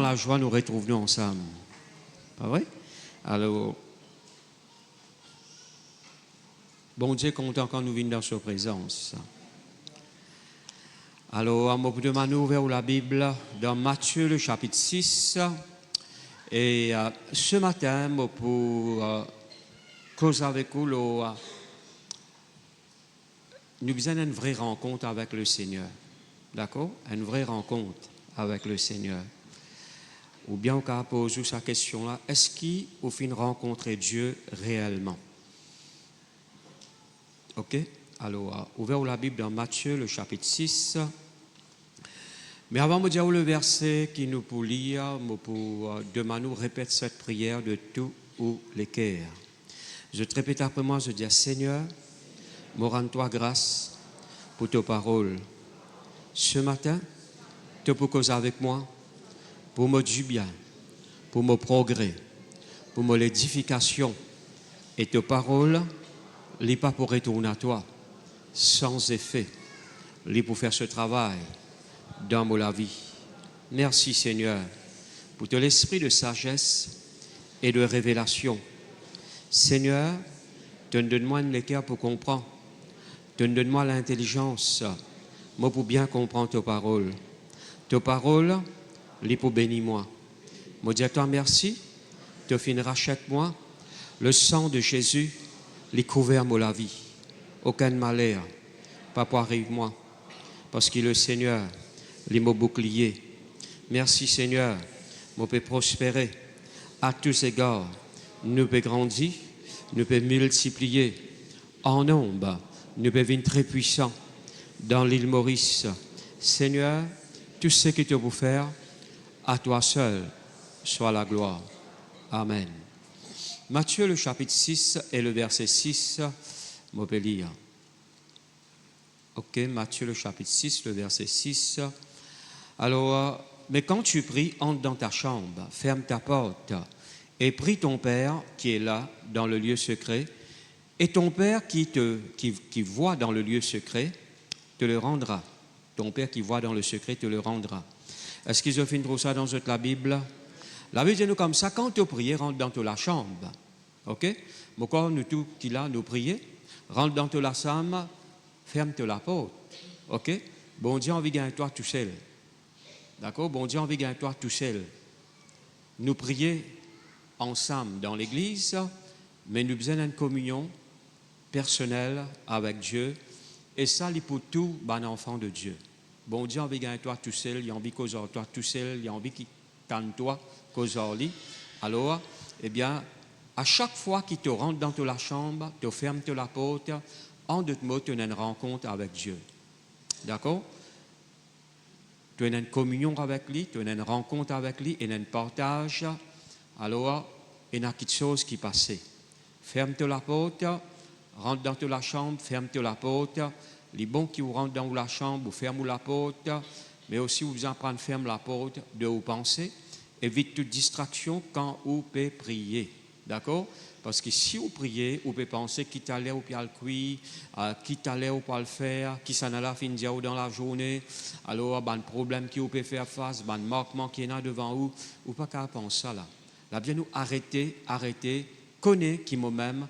la joie nous retrouver ensemble. Pas vrai? Alors, bon Dieu, content quand nous venons dans sa présence. Alors, on va demander ouvrir la Bible dans Matthieu, le chapitre 6. Et ce matin, pour causer avec vous, nous avons une vraie rencontre avec le Seigneur. D'accord? Une vraie rencontre avec le Seigneur. Ou bien on peut poser cette question-là, est-ce qu'il faut rencontrer Dieu réellement? Ok? Alors, ouvrez la Bible dans Matthieu, le chapitre 6. Mais avant de dire le verset qui nous pour lire, pour demander, répète cette prière de tout ou les cœurs. Je te répète après moi, je dis, Seigneur, me rends-toi grâce pour tes paroles. Ce matin, tu peux causer avec moi pour me du bien, pour mon progrès, pour mon édification. Et tes paroles, les pas pour retourner à toi, sans effet, les pour faire ce travail dans ma vie. Merci Seigneur pour ton esprit de sagesse et de révélation. Seigneur, donne-moi une cœur pour comprendre. Donne-moi l'intelligence, moi pour bien comprendre tes paroles. Tes paroles, les pour bénir moi. Moi dis à toi merci, te fin rachète-moi. Le sang de Jésus, les couvert la vie. Aucun malheur, pas pour arriver moi. Parce que le Seigneur, les mots boucliers. Merci Seigneur, nous peut prospérer à tous égards. Nous peut grandir, nous peut multiplier en nombre. Nous peut venir très puissant dans l'île Maurice. Seigneur, tout ce que tu veux faire, à toi seul soit la gloire. Amen. Matthieu, le chapitre 6 et le verset 6, je peux lire. Ok, Matthieu, le chapitre 6, le verset 6. Alors, mais quand tu pries, entre dans ta chambre, ferme ta porte et prie ton Père qui est là dans le lieu secret. Et ton Père qui voit dans le lieu secret te le rendra. Ton Père qui voit dans le secret te le rendra. Est-ce qu'ils ont fait trop ça dans la Bible? La Bible dit nous comme ça, quand tu pries, rentre dans la chambre. Ok? Mais quand nous tous qui là, nous prions, rentre dans la chambre, ferme la porte. Ok? Bon Dieu, on vit gagner toi tout seul. D'accord? Bon Dieu, on vit gagner toi tout seul. Nous prions ensemble dans l'église, mais nous avons une communion personnelle avec Dieu. Et ça, c'est pour tout bon enfant de Dieu. Bon Dieu, on vit gagner toi tout seul, il y a envie cause toi tout seul, il y a envie qui t'en toi cause lui. Alors, eh bien, à chaque fois qu'il te rentre dans la chambre, tu fermes la porte, en d'autres mots, tu as une rencontre avec Dieu. D'accord? Tu as une communion avec lui, tu as une rencontre avec lui, et un partage. Alors, il y a quelque chose qui passe. Ferme la porte, rentre dans la chambre, ferme la porte. Les bons qui vous rentrent dans la chambre, vous fermez la porte, mais aussi vous en prenez ferme la porte de vous penser. Évite toute distraction quand vous pouvez prier. D'accord? Parce que si vous priez, vous pouvez penser qui t'allait ou pas le cuire, qui t'allait ou pas le faire, qui s'en allait fin dire dans la journée, alors un problème qui vous peut faire face, un manquement qui est là devant vous, ou pas qu'à penser ça là. Là bien nous arrêter, connaître qui moi-même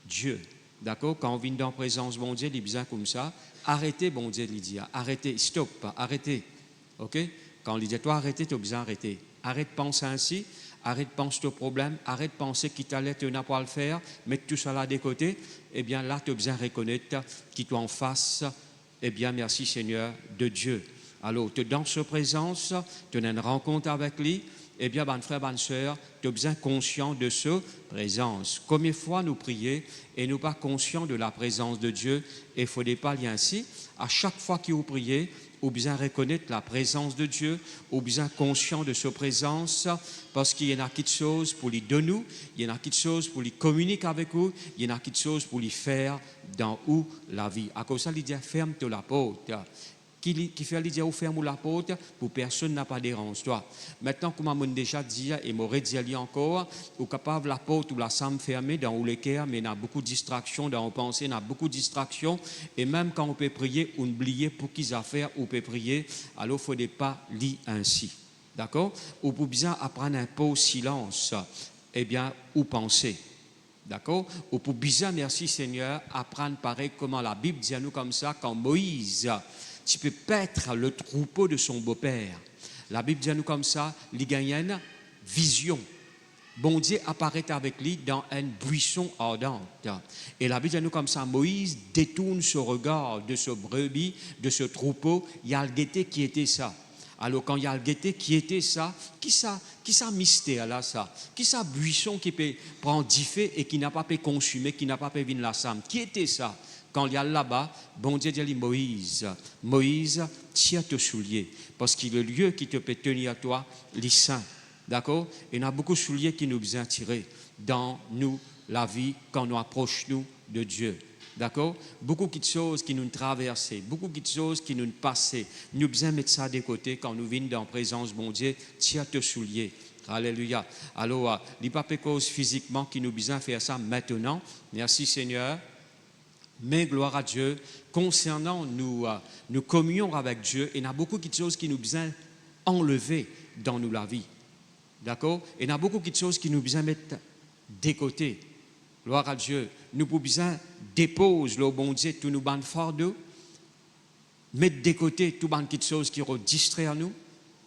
Dieu. D'accord? Quand on vient dans la présence bon Dieu, il est bien comme ça. Arrêtez, bon Dieu, il dit. Arrêtez, stop, arrêtez. Ok? Quand il dit toi arrêtez, tu as besoin d'arrêter. Arrête de penser ainsi. Arrête de penser au problème, arrête de penser qu'il t'allait, tu n'as pas à le faire, mets tout ça là de côté, eh bien là, tu as besoin de reconnaître qu'il t'en en face, eh bien merci Seigneur de Dieu. Alors, tu es dans sa présence, tu as une rencontre avec lui, eh bien, bonne frère, bonne soeur, tu as besoin conscient de sa présence. Combien de fois nous prions et nous pas conscients de la présence de Dieu, et il ne faudrait pas aller ainsi, à chaque fois que vous priez, ou bien reconnaître la présence de Dieu, ou bien conscient de sa présence, parce qu'il y en a quelque chose pour lui donner nous, il y en a quelque chose pour lui communiquer avec vous, il y en a quelque chose pour lui faire dans où la vie. À cause de ça, il dit ferme la porte. Qui fait lui dire ferme la porte pour personne n'a pas dérange toi. Maintenant, comme on déjà dit et m'aurait dit encore, ou capable la porte ou la chambre fermée dans où les cœurs, mais il y a beaucoup de distractions dans nos pensées, il y a beaucoup de distractions et même quand on peut prier, on oublie pour qu'ils affaires on peut prier, alors il ne faut pas lire ainsi. D'accord? Ou pour bien apprendre un peu au silence, eh bien, ou penser. D'accord? Ou pour bien, merci Seigneur, apprendre pareil comment la Bible dit à nous comme ça, quand Moïse, tu peux paître le troupeau de son beau-père. La Bible dit à nous comme ça, il gagne une vision. Bon Dieu apparaît avec lui dans un buisson ardent. Et la Bible dit à nous comme ça, Moïse détourne ce regard de ce brebis, de ce troupeau, il y a le guetté qui était ça. Alors quand il y a le guetté qui était ça, qui ça mystère là ça, qui ça buisson qui peut prendre du feu et qui n'a pas pu consumer, qui n'a pas pu venir la sam, qui était ça? Quand il y a là-bas, bon Dieu dit Moïse, Moïse, tiens tes souliers, parce que le lieu qui te peut tenir à toi, les saints. D'accord? Et il y a beaucoup de souliers qui nous besoin tirer dans nous, la vie, quand nous approchons de Dieu. D'accord? Beaucoup de choses qui nous traversent, beaucoup de choses qui nous passent. Nous besoin mettre ça de côté quand nous venons dans la présence de mon Dieu. Tiens te soulier. Alléluia. Alors, il n'y a pas de cause physiquement qui nous besoin faire ça maintenant. Merci Seigneur. Mais gloire à Dieu, concernant nous communions avec Dieu, il y a beaucoup de choses qui nous besoin enlever dans nous la vie. D'accord? Et il y a beaucoup de choses qui nous besoin mettre de côté. Gloire à Dieu. Nous pouvons besoin déposer le bon Dieu, tout nous ban fort d'eux, mettre de côté tout ban de choses qui ont distrait à nous.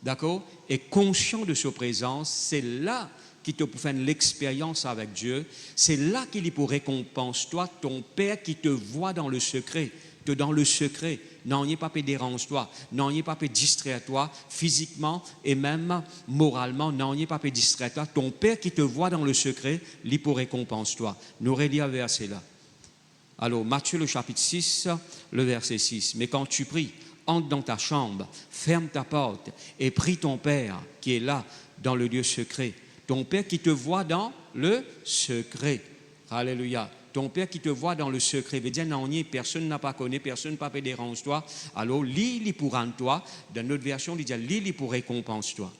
D'accord? Et conscient de sa présence, c'est là qui te pour faire l'expérience avec Dieu. C'est là qu'il y pour récompense toi, ton Père qui te voit dans le secret. Dans le secret, n'en pas dérange-toi, n'en pas distraire-toi physiquement et même moralement, n'en pas distraire-toi. Ton Père qui te voit dans le secret, lui pour récompense-toi. Nous relis un verset là. Alors, Matthieu le chapitre 6, le verset 6. Mais quand tu pries, entre dans ta chambre, ferme ta porte et prie ton Père qui est là dans le lieu secret. Ton Père qui te voit dans le secret. Alléluia. Ton Père qui te voit dans le secret, veut dire non, personne n'a pas connu, personne n'a pas fait dérange toi. Alors lis pour rendre toi. Dans notre version, il dit lis pour récompense toi.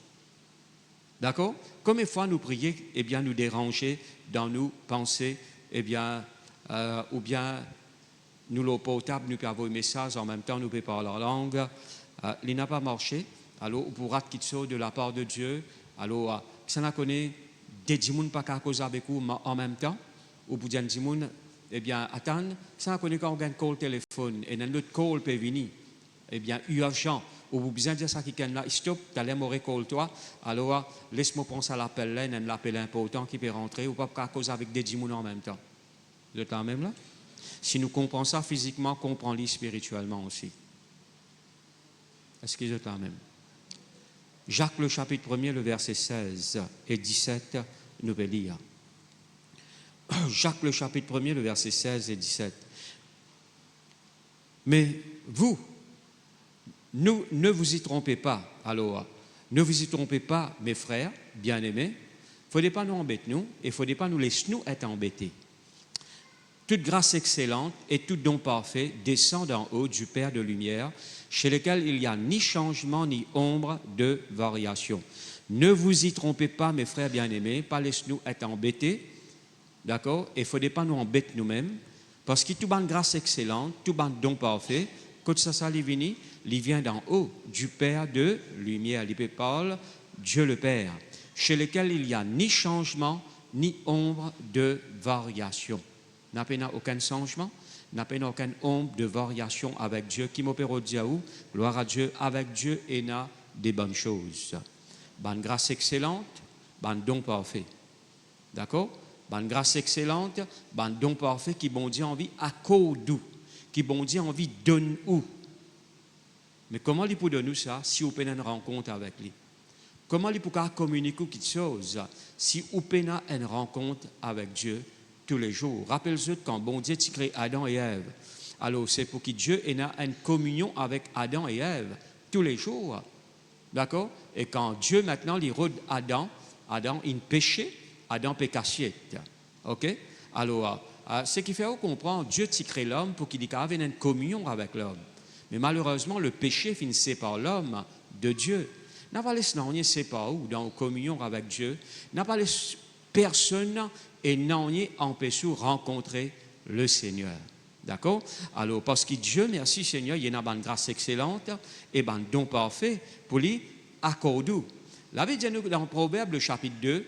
D'accord? Comme une fois nous prier, eh bien nous déranger dans nos pensées, eh bien ou bien nous le portable, nous pouvons avoir un message en même temps, nous pouvons parler la langue. Il n'a pas marché. Alors pour rater quelque chose de la part de Dieu, alors ça n'a connu des gens pas qu'à cause avec vous en même temps. Ou pour dire des gens, eh bien, attends, ça n'a connu quand on a un call téléphone et un autre call peut venir, eh bien, urgent, ou vous besoin de dire ça qui est là, stop, tu allais me call toi, alors laisse-moi penser à l'appel là, un appel important qui peut rentrer, ou pas qu'à cause avec des gens en même temps. Vous êtes là même là? Si nous comprenons ça physiquement, comprenons-le spirituellement aussi. Est-ce que vous êtes là même? Jacques le chapitre 1er, le verset 16 et 17, nous allons lire. Jacques le chapitre 1er, le verset 16 et 17. Mais vous, ne vous y trompez pas. Alors, ne vous y trompez pas, mes frères, bien-aimés. Il ne faudrait pas nous embêter, nous, et il ne faudrait pas nous laisser nous être embêtés. Toute grâce excellente et tout don parfait descend d'en haut du Père de lumière, chez lequel il n'y a ni changement ni ombre de variation. Ne vous y trompez pas, mes frères bien-aimés, pas laissez-nous être embêtés. D'accord? Et il ne faudrait pas nous embêter nous-mêmes, parce que toute bonne grâce excellente, tout bon don parfait, quand ça il vient d'en haut, du Père de lumière. Il parle Dieu le Père, chez lequel il n'y a ni changement, ni ombre de variation. N'a pas aucun changement, n'a pas aucune ombre de variation avec Dieu. Qui m'opère au Diaou, gloire à Dieu, avec Dieu et n'a des bonnes choses. Bonne grâce excellente, bon don parfait. D'accord? Bonne grâce excellente, bon don parfait qui bon Dieu envie à cause d'où, qui bon Dieu envie donne où. Mais comment il peut donner ça si vous avez une rencontre avec lui? Comment il peut communiquer quelque chose si vous avez une rencontre avec Dieu tous les jours? Rappelez-vous quand bon Dieu a créé Adam et Ève. Alors c'est pour que Dieu ait une communion avec Adam et Ève tous les jours. D'accord? Et quand Dieu maintenant il rôde Adam il péché. Adam pécassiette. OK? Alors, ce qui fait comprendre, Dieu a créé l'homme pour qu'il ait une communion avec l'homme. Mais malheureusement, le péché finit par l'homme de Dieu. N'a pas laissé non séparer ou dans communion avec Dieu. N'a pas laissé personne et non empêché de rencontrer le Seigneur. D'accord? Alors, parce que Dieu, merci Seigneur, il y a une grâce excellente et un don parfait pour lui accorder. La Bible dit nous dans Proverbe, le chapitre 2,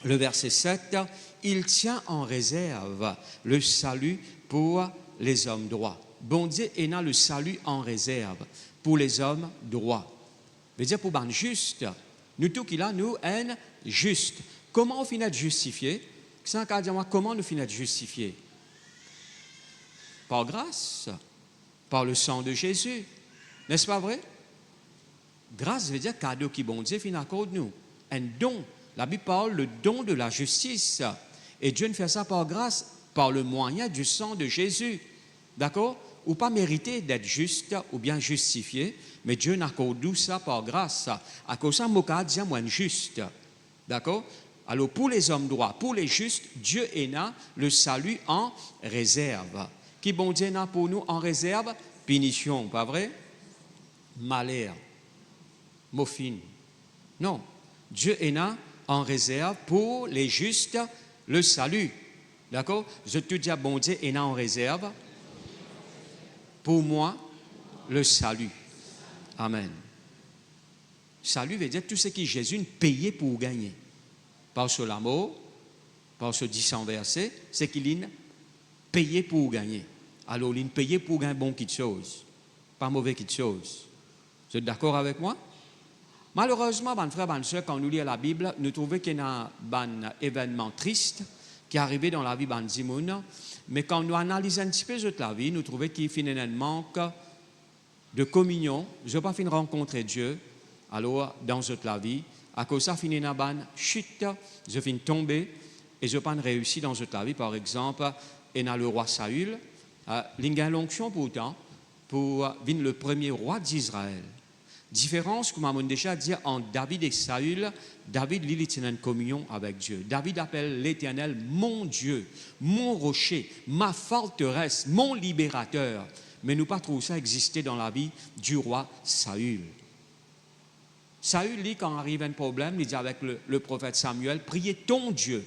le verset 7, il tient en réserve le salut pour les hommes droits. Bon Dieu a le salut en réserve pour les hommes droits. Veut dire pour les justes, nous tout qui là, nous, en juste. Comment on finit d'être justifié? Comment nous finissons d'être justifiés? Par grâce, par le sang de Jésus. N'est-ce pas vrai? Grâce veut dire cadeau qui bon Dieu finit à cause de nous. Un don. La Bible parle le don de la justice. Et Dieu ne fait ça par grâce, par le moyen du sang de Jésus. D'accord? Ou pas mérité d'être juste ou bien justifié, mais Dieu n'accorde ça par grâce. À cause de ça, Moka dit moins juste. D'accord? Alors pour les hommes droits, pour les justes, Dieu a le salut en réserve. Qui bon Dieu a pour nous en réserve? Punition, pas vrai? Malheur, morphine. Non, Dieu a en réserve pour les justes le salut. D'accord? Je te dis, bon Dieu a en réserve pour moi le salut. Amen. Salut veut dire tout ce que Jésus a payé pour gagner. Par ce l'amour, par ce 10 verset, c'est qu'il a payé pour gagner. Alors, il a payé pour gagner bon quelque chose, pas mauvais quelque chose. Vous êtes d'accord avec moi? Malheureusement, mes frères, mes soeurs, quand nous lisons la Bible, nous trouvons qu'il y a un événement triste qui est arrivé dans la vie de Zimoun. Mais quand nous analysons un petit peu la vie, nous trouvons qu'il y a un manque de communion. Je n'ai pas fini de rencontrer Dieu alors dans la vie. À cause de ça, il y a une chute, je finis tomber et je n'ai pas réussi dans la vie. Par exemple, il y a le roi Saül. Il y a l'onction pourtant pour venir le premier roi d'Israël. Différence, comme on a déjà dit, entre David et Saül, David, il était en communion avec Dieu. David appelle l'Éternel mon Dieu, mon rocher, ma forteresse, mon libérateur. Mais nous pas trouvé ça exister dans la vie du roi Saül. Saül, lui, quand arrive un problème, il dit avec le prophète Samuel, priez ton Dieu.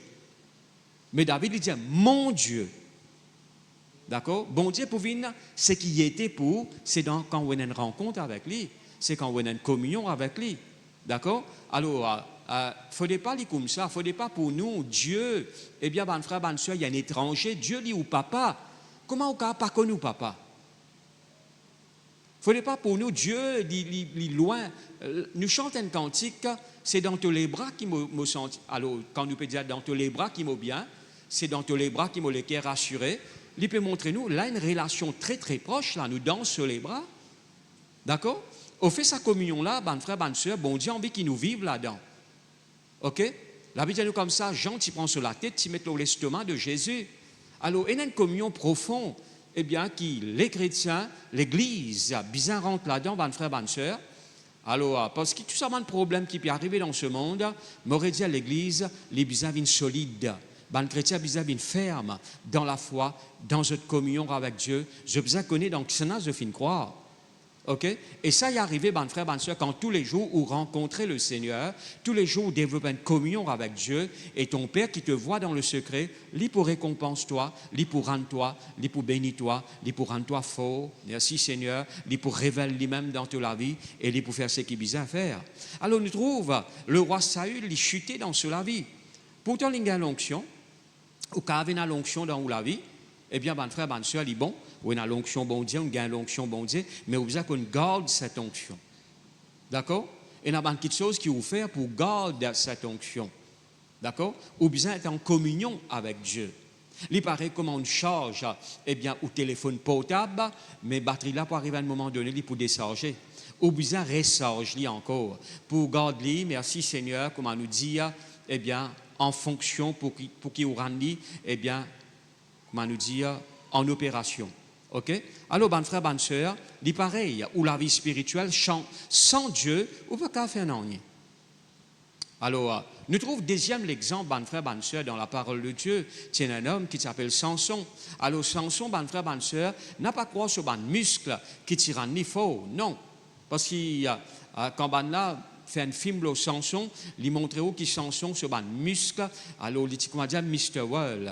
Mais David, il dit mon Dieu. D'accord? Bon Dieu, pour venir, ce qui était pour, c'est quand on a une rencontre avec lui. C'est quand on a une communion avec lui. D'accord? Alors, il ne faudrait pas lui comme ça. Il ne faudrait pas pour nous, Dieu, eh bien, mon frère, ma soeur, il y a un étranger, Dieu lui ou papa. Comment on n'a pas connu papa? Il ne faudrait pas pour nous, Dieu, il loin. Nous chantons un cantique, c'est dans tous les bras qui me sentent. Alors, quand nous peut dire dans tous les bras qui m'ont bien, c'est dans tous les bras qui m'ont le cœur rassuré. Il peut montrer nous, là, une relation très, très proche, là, nous dansons sur les bras. D'accord? On fait sa communion là, ben frère, ben soeur, bon Dieu, envie qu'ils nous vivent là-dedans. OK? La Bible dit nous comme ça, Jean, tu prends sur la tête, tu mets dans l'estomac de Jésus. Alors, il y a une communion profonde, eh bien, qui, les chrétiens, l'Église, bien rentre là-dedans, ben frère, ben soeur. Alors, parce que tout ça, un problème qui peut arriver dans ce monde, m'aurait dit à l'Église, les bisins viennent solides. Ben, le chrétien bisins viennent ferme dans la foi, dans cette communion avec Dieu. Je besoin connaître, donc, c'est là, je finis croire. OK? Et ça y est arrivé, ben frère, ben soeur, quand tous les jours où rencontrer le Seigneur, tous les jours où développer une communion avec Dieu, et ton Père qui te voit dans le secret, lui pour récompense toi, lui pour rendre toi, lui pour bénir toi, lui pour rendre toi fort, merci Seigneur, lui pour révéler lui-même dans toute la vie, et lui pour faire ce qu'il a besoin de faire. Alors nous trouvons le roi Saül, il chutait dans la vie. Pourtant, il y a l'onction, ou quand il y a l'onction dans la vie, eh bien, ben frère, ben soeur, il est bon. On a l'onction bon Dieu, on a l'onction bon Dieu, mais on a besoin qu'on garde cette onction. D'accord? Et il y a quelque chose qui vous fait pour garder cette onction. D'accord? Ou besoin d'être en communion avec Dieu. Il paraît comme on charge, eh bien, au téléphone portable, mais batterie là pour arriver à un moment donné, il pour décharger. Ou besoin de recharger encore. Pour garder, merci Seigneur, comme on nous dit, eh bien, en fonction pour qu'il vous rende, eh bien, comme on nous dit, en opération. OK? Alors, ben frère, ben soeur, dit pareil, où la vie spirituelle, sans Dieu, on ne peut pas faire rien. Alors, nous trouvons deuxième l'exemple, ben frère, ben soeur, dans la parole de Dieu. C'est un homme qui s'appelle Samson. Alors, Samson, ben frère, ben soeur, n'a pas croire sur ben muscle qui tire ni fort. Non. Parce que quand ben là, fait un film de Samson, il montre où qui Samson sur ben muscle. Alors, il dit, comment dire, Mr. World.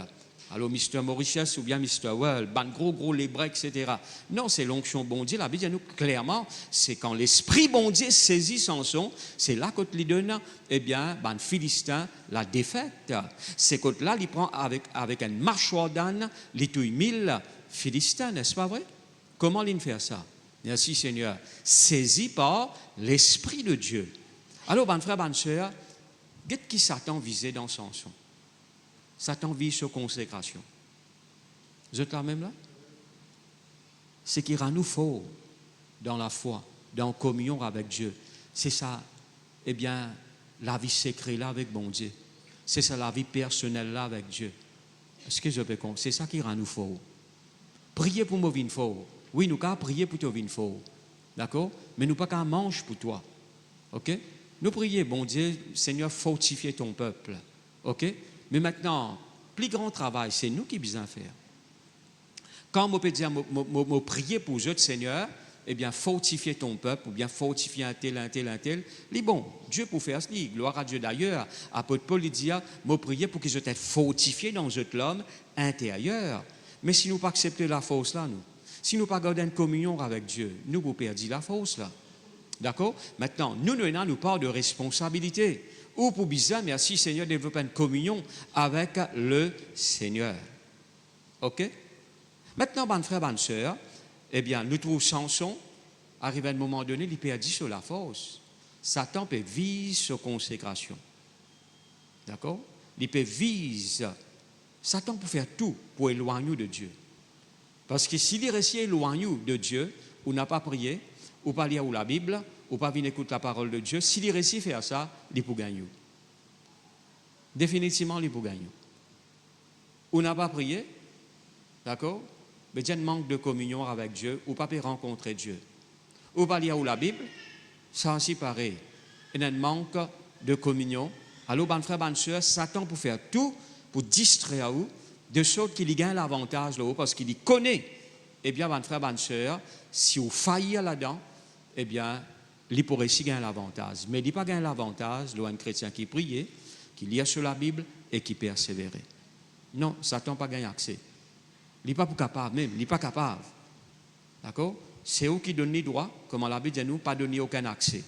Alors, Mr. Mauritius ou bien Mr. World, ban gros les bras, etc. Non, c'est l'onction bon Dieu. La Bible dit nous clairement, c'est quand l'esprit bon Dieu saisit Samson, c'est là qu'on lui donne, eh bien, ban Philistin, la défaite. C'est quand là, il prend avec un mâchoire d'âne, il tue 1000 Philistins, n'est-ce pas vrai? Comment il fait ça? Merci Seigneur. Saisi par l'esprit de Dieu. Alors, ban frère, ban sœur, qu'est-ce qui Satan visait dans Samson? Satan vise sur consécration. Vous êtes là même là? C'est qui rend nous forts dans la foi, dans la communion avec Dieu. C'est ça, eh bien, la vie secrète là avec bon Dieu. C'est ça la vie personnelle là avec Dieu. Est-ce que je peux comprendre? C'est ça qui rend nous forts. Priez pour moi vin fort. Oui, nous pouvons prier pour toi vin fort. D'accord? Mais nous pas qu'à manger pour toi. OK? Nous prions, bon Dieu, Seigneur, fortifier ton peuple. OK? Mais maintenant, plus grand travail, c'est nous qui besoin faire. Quand on peut dire, je prier pour eux, Seigneur, eh bien, fortifier ton peuple, ou bien fortifier un tel. Les bon, Dieu pour faire cela, gloire à Dieu d'ailleurs. Apôtre Paul dit, je prier pour qu'ils soient fortifiés dans l'homme intérieur. Mais si nous pas accepter la force là, nous, si nous pas garder une communion avec Dieu, nous vous perdons la force là. D'accord? Maintenant, nous parlons de responsabilité. Ou pour bizarre, merci Seigneur, développer une communion avec le Seigneur. OK? Maintenant, bonne frère, bonne sœur, eh bien, nous trouvons Samson, arrivé à un moment donné, il perdit sur la force. Satan peut viser sur consécration. D'accord? Il peut viser. Satan peut faire tout pour éloigner de Dieu. Parce que s'il est resté éloigné de Dieu, ou n'a pas prié, ou pas lire la Bible, ou pas venir écouter la parole de Dieu, s'il est resté à faire ça, il peut gagner. Définitivement, il peut gagner. Ou n'a pas prié, d'accord? Mais il y a un manque de communion avec Dieu, ou pas peut rencontrer Dieu. Ou pas lire la Bible, ça aussi pareil. Il y a un manque de communion. Alors, bon frère, bonne soeur, Satan peut faire tout pour distraire vous, de sorte qu'il y gagne l'avantage là-haut, parce qu'il y connaît. Eh bien, bon frère, bonne soeur, si vous faillissez là-dedans, eh bien, il pourrait aussi gagner l'avantage. Mais il n'y a pas gagné l'avantage, un chrétien qui priait, qui lit sur la Bible et qui persévérait. Non, Satan n'a pas gagné accès. Il n'est pas capable même, il n'est pas capable. D'accord? C'est eux qui donnent les droits, comme la Bible dit nous, pas donner aucun accès.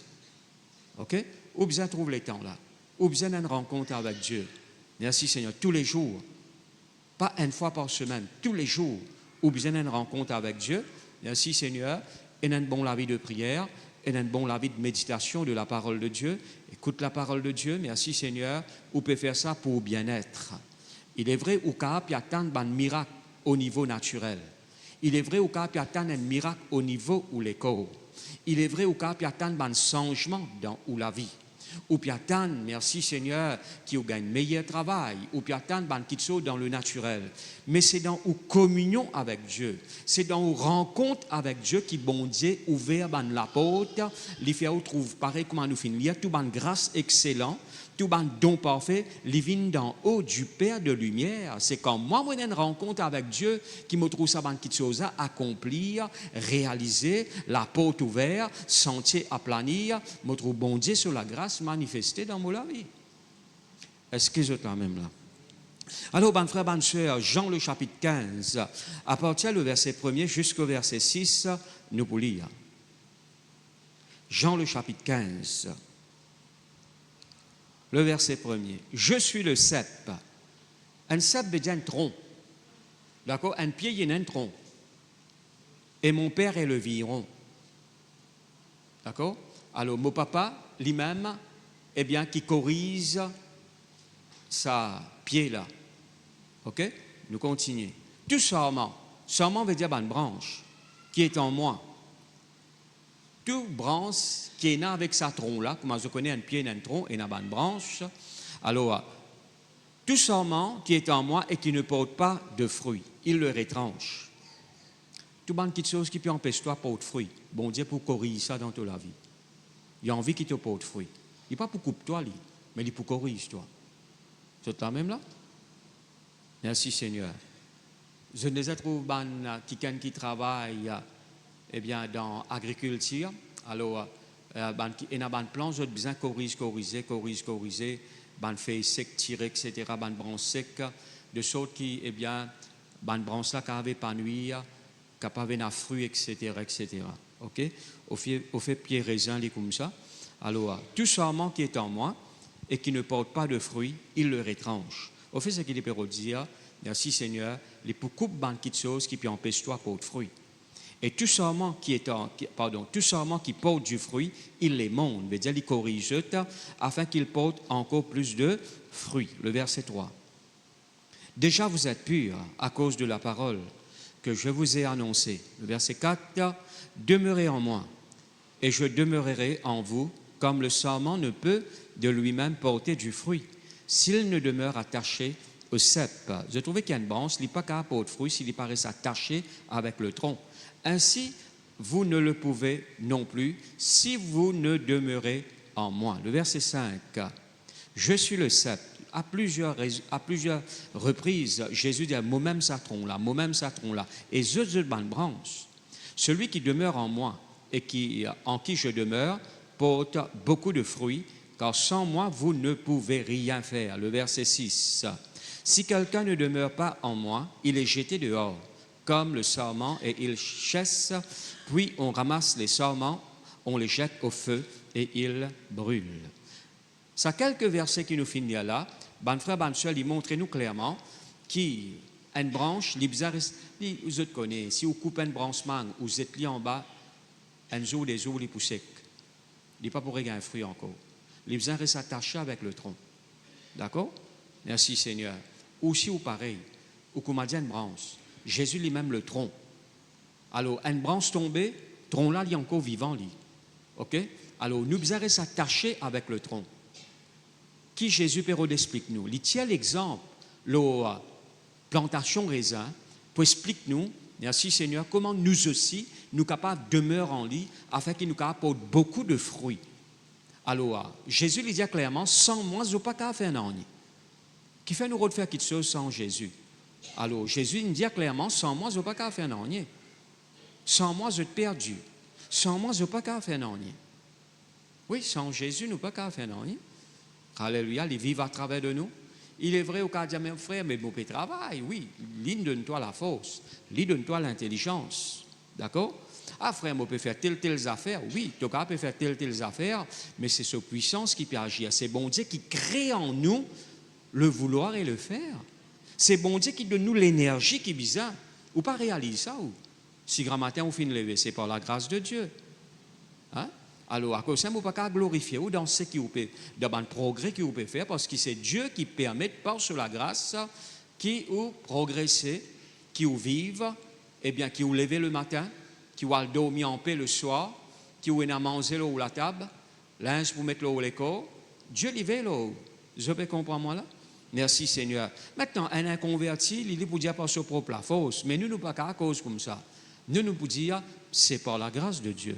OK? Ou bien trouve les temps là. Ou bien une rencontre avec Dieu. Merci Seigneur, tous les jours. Pas une fois par semaine, tous les jours. Ou bien une rencontre avec Dieu. Merci Seigneur. Et un bon la vie de prière. Et un bon la vie de méditation de la parole de Dieu. Écoute la parole de Dieu. Merci Seigneur. Ou peut faire ça pour bien-être. Il est vrai ou capable d'atteindre un miracle au niveau naturel. Il est vrai ou capable d'atteindre un miracle au niveau où les corps. Il est vrai ou capable d'atteindre un changement dans où la vie. Ou puis attendre, merci Seigneur, qui gagne meilleur travail, ou puis attendre quelque chose dans le naturel. Mais c'est dans une communion avec Dieu, c'est dans une rencontre avec Dieu qui bon Dieu ouvert la porte, les fait trouve pareil comment nous finissons, il y a tout ban grâce excellent, tout ban don parfait, les vient d'en haut du Père de lumière. C'est quand moi j'ai une rencontre avec Dieu qui me trouve ça ban quelque chose à accomplir, réaliser, la porte ouverte, sentier à planir, me trouve bon Dieu sur la grâce manifestée dans mon vie. Est-ce que je t'en même là? Alors, bon frère, bonne soeur, Jean le chapitre 15, à partir du verset 1er jusqu'au verset 6, nous pour lire. Jean le chapitre 15, le verset 1er. Je suis le cep. Un cep veut dire un tronc. D'accord? Un pied, il y a un tronc. Et mon père est le viron. D'accord? Alors, mon papa, lui-même, eh bien, qui corrige sa pied là. OK? Nous continuons. Tout sarment. Sarment veut dire une branche qui est en moi. Toute branche qui est née avec sa tronc là, comme je connais un pied et un tronc et une branche. Alors, tout sarment qui est en moi et qui ne porte pas de fruits, il le retranche. Tout bonne petite chose qui peut empêcher toi de porter fruit. Bon Dieu pour corriger ça dans toute la vie. Il a envie qu'il te porte fruit. Il n'est pas pour couper toi, mais il est pour corriger toi. C'est toi même là? Merci Seigneur. Je ne les ai trouvé quelqu'un qui travaille eh bien, dans l'agriculture. Alors, il y a un plan, je besoin corriger, ban feuilles sec, tirer, etc., ban branche sec, de sorte qui, eh bien, ban branche là, qui avait pas nuit, qui avait un fruit, etc., etc. Ok? Au fait pied raisin, les comme ça. Alors, tout sarment qui est en moi et qui ne porte pas de fruits, il le retranche. Au fait, ce qu'il peut dire, merci Seigneur, les beaucoup de choses qui empêchent toi porter fruit. Et tout sarment tout sarment qui porte du fruit, il les monte, veut dire il corrige afin qu'il porte encore plus de fruits. Le verset 3. Déjà vous êtes purs à cause de la parole que je vous ai annoncée. Le verset 4. Demeurez en moi et je demeurerai en vous, comme le sarment ne peut de lui-même porter du fruit s'il ne demeure attaché au cep. Je trouvais qu'il y a une branche, il n'est pas capable de porter de fruit s'il paraît attaché avec le tronc. Ainsi, vous ne le pouvez non plus si vous ne demeurez en moi. Le verset 5. Je suis le cep. À plusieurs reprises, Jésus dit, moi-même ça tronc là, moi-même ça tronc là. Et je bonne branche. Celui qui demeure en moi et en qui je demeure porte beaucoup de fruits, car sans moi, vous ne pouvez rien faire. Le verset 6. Si quelqu'un ne demeure pas en moi, il est jeté dehors, comme le sarment, et il chasse, puis on ramasse les sarments, on les jette au feu, et ils brûlent. Ça, quelques versets qui nous finissent là, ben frère, ben soeur, ils montrent nous clairement qui une branche, les bizarres, vous autres connaissez, si vous coupez une branche mangue, vous êtes lié en bas, un jour des jours, les poussent secs. Il n'est pas pour gagner un fruit encore. Les bizarres restent attachés avec le tronc. D'accord? Merci Seigneur. Ou si ou pareil, ou comme on dit une branche, Jésus lui-même le tronc. Alors, une branche tombée, tronc là, il est encore vivant, lui. OK? Alors, nous bizarres restent attachés avec le tronc. Qui Jésus Pérode explique-nous? Il tient l'exemple, la plantation raisin, pour expliquer-nous, merci Seigneur, comment nous aussi, nous capables de demeurer en lui, afin qu'il nous apporte beaucoup de fruits. Alors, Jésus lui dit clairement, sans moi, je ne peux pas faire rien. Qui fait nous refaire quelque chose sans Jésus? Alors, Jésus nous dit clairement, sans moi, je ne peux pas faire rien. Sans moi, je suis perdu. Sans moi, je ne peux pas faire rien. Oui, sans Jésus, nous ne pouvons pas faire rien. Alléluia, il vit à travers de nous. Il est vrai au cas de mes frères, mais mon travail, oui. Il donne-toi la force, il donne-toi l'intelligence. D'accord? Ah frère, on peut faire telles affaires. Oui, tu peux faire telles affaires, mais c'est cette puissance qui peut agir. C'est bon Dieu qui crée en nous le vouloir et le faire. C'est bon Dieu qui donne nous l'énergie qui est bizarre. Ou pas réaliser ça ou? Si grand matin on finit de lever, c'est par la grâce de Dieu. Hein? Alors, à cause de ça, on ne peut pas glorifier ou dans ce qui vous peut, dans le progrès que vous pouvez faire, parce que c'est Dieu qui permet, par sur la grâce, qui vous progressez, qui vous vivent, eh bien, qui vous levez le matin, qui vous dormir en paix le soir, qui vous a mangé l'eau ou la table, linge pour mettre l'eau au l'école. Dieu l'y l'eau. Je peux comprendre moi là? Merci Seigneur. Maintenant, un inconverti, il est pour dire par sa propre la force, mais nous ne pas qu'à cause comme ça. Nous pouvons dire, c'est par la grâce de Dieu.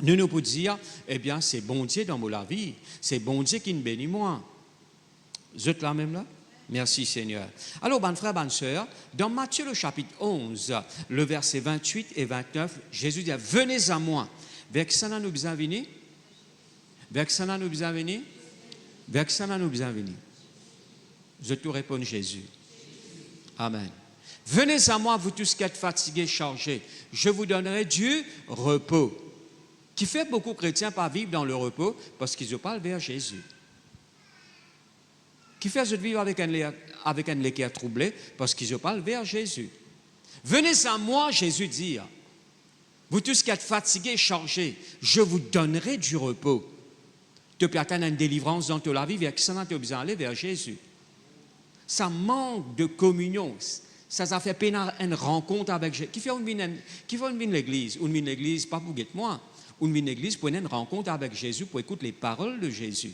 Nous pouvons dire, eh bien, c'est bon Dieu dans la vie, c'est bon Dieu qui nous bénit moi. Vous êtes là même là? Merci Seigneur. Alors, bonne frère, bonne sœur, dans Matthieu le chapitre 11, le verset 28 et 29, Jésus dit, venez à moi. Vers ça nous besoin venir? Vers ça nous besoin venir? Vers ça nous besoin venir? Je te réponds Jésus. Amen. Venez à moi, vous tous qui êtes fatigués, chargés, je vous donnerai du repos. Qui fait beaucoup de chrétiens pas vivre dans le repos parce qu'ils ne parlent vers Jésus. Qui fait vivre avec un l'équerre troublé parce qu'ils ne parlent vers Jésus. Venez à moi, Jésus dit, vous tous qui êtes fatigués, chargés, je vous donnerai du repos. Tu peux atteindre une délivrance dans ta vie, avec ça, tu as besoin d'aller vers Jésus. Ça manque de communion. Ça fait peine une rencontre avec Jésus. Qui fait une l'église? Une l'église, pas pour guetter moi. Une église pour une rencontre avec Jésus, pour écouter les paroles de Jésus.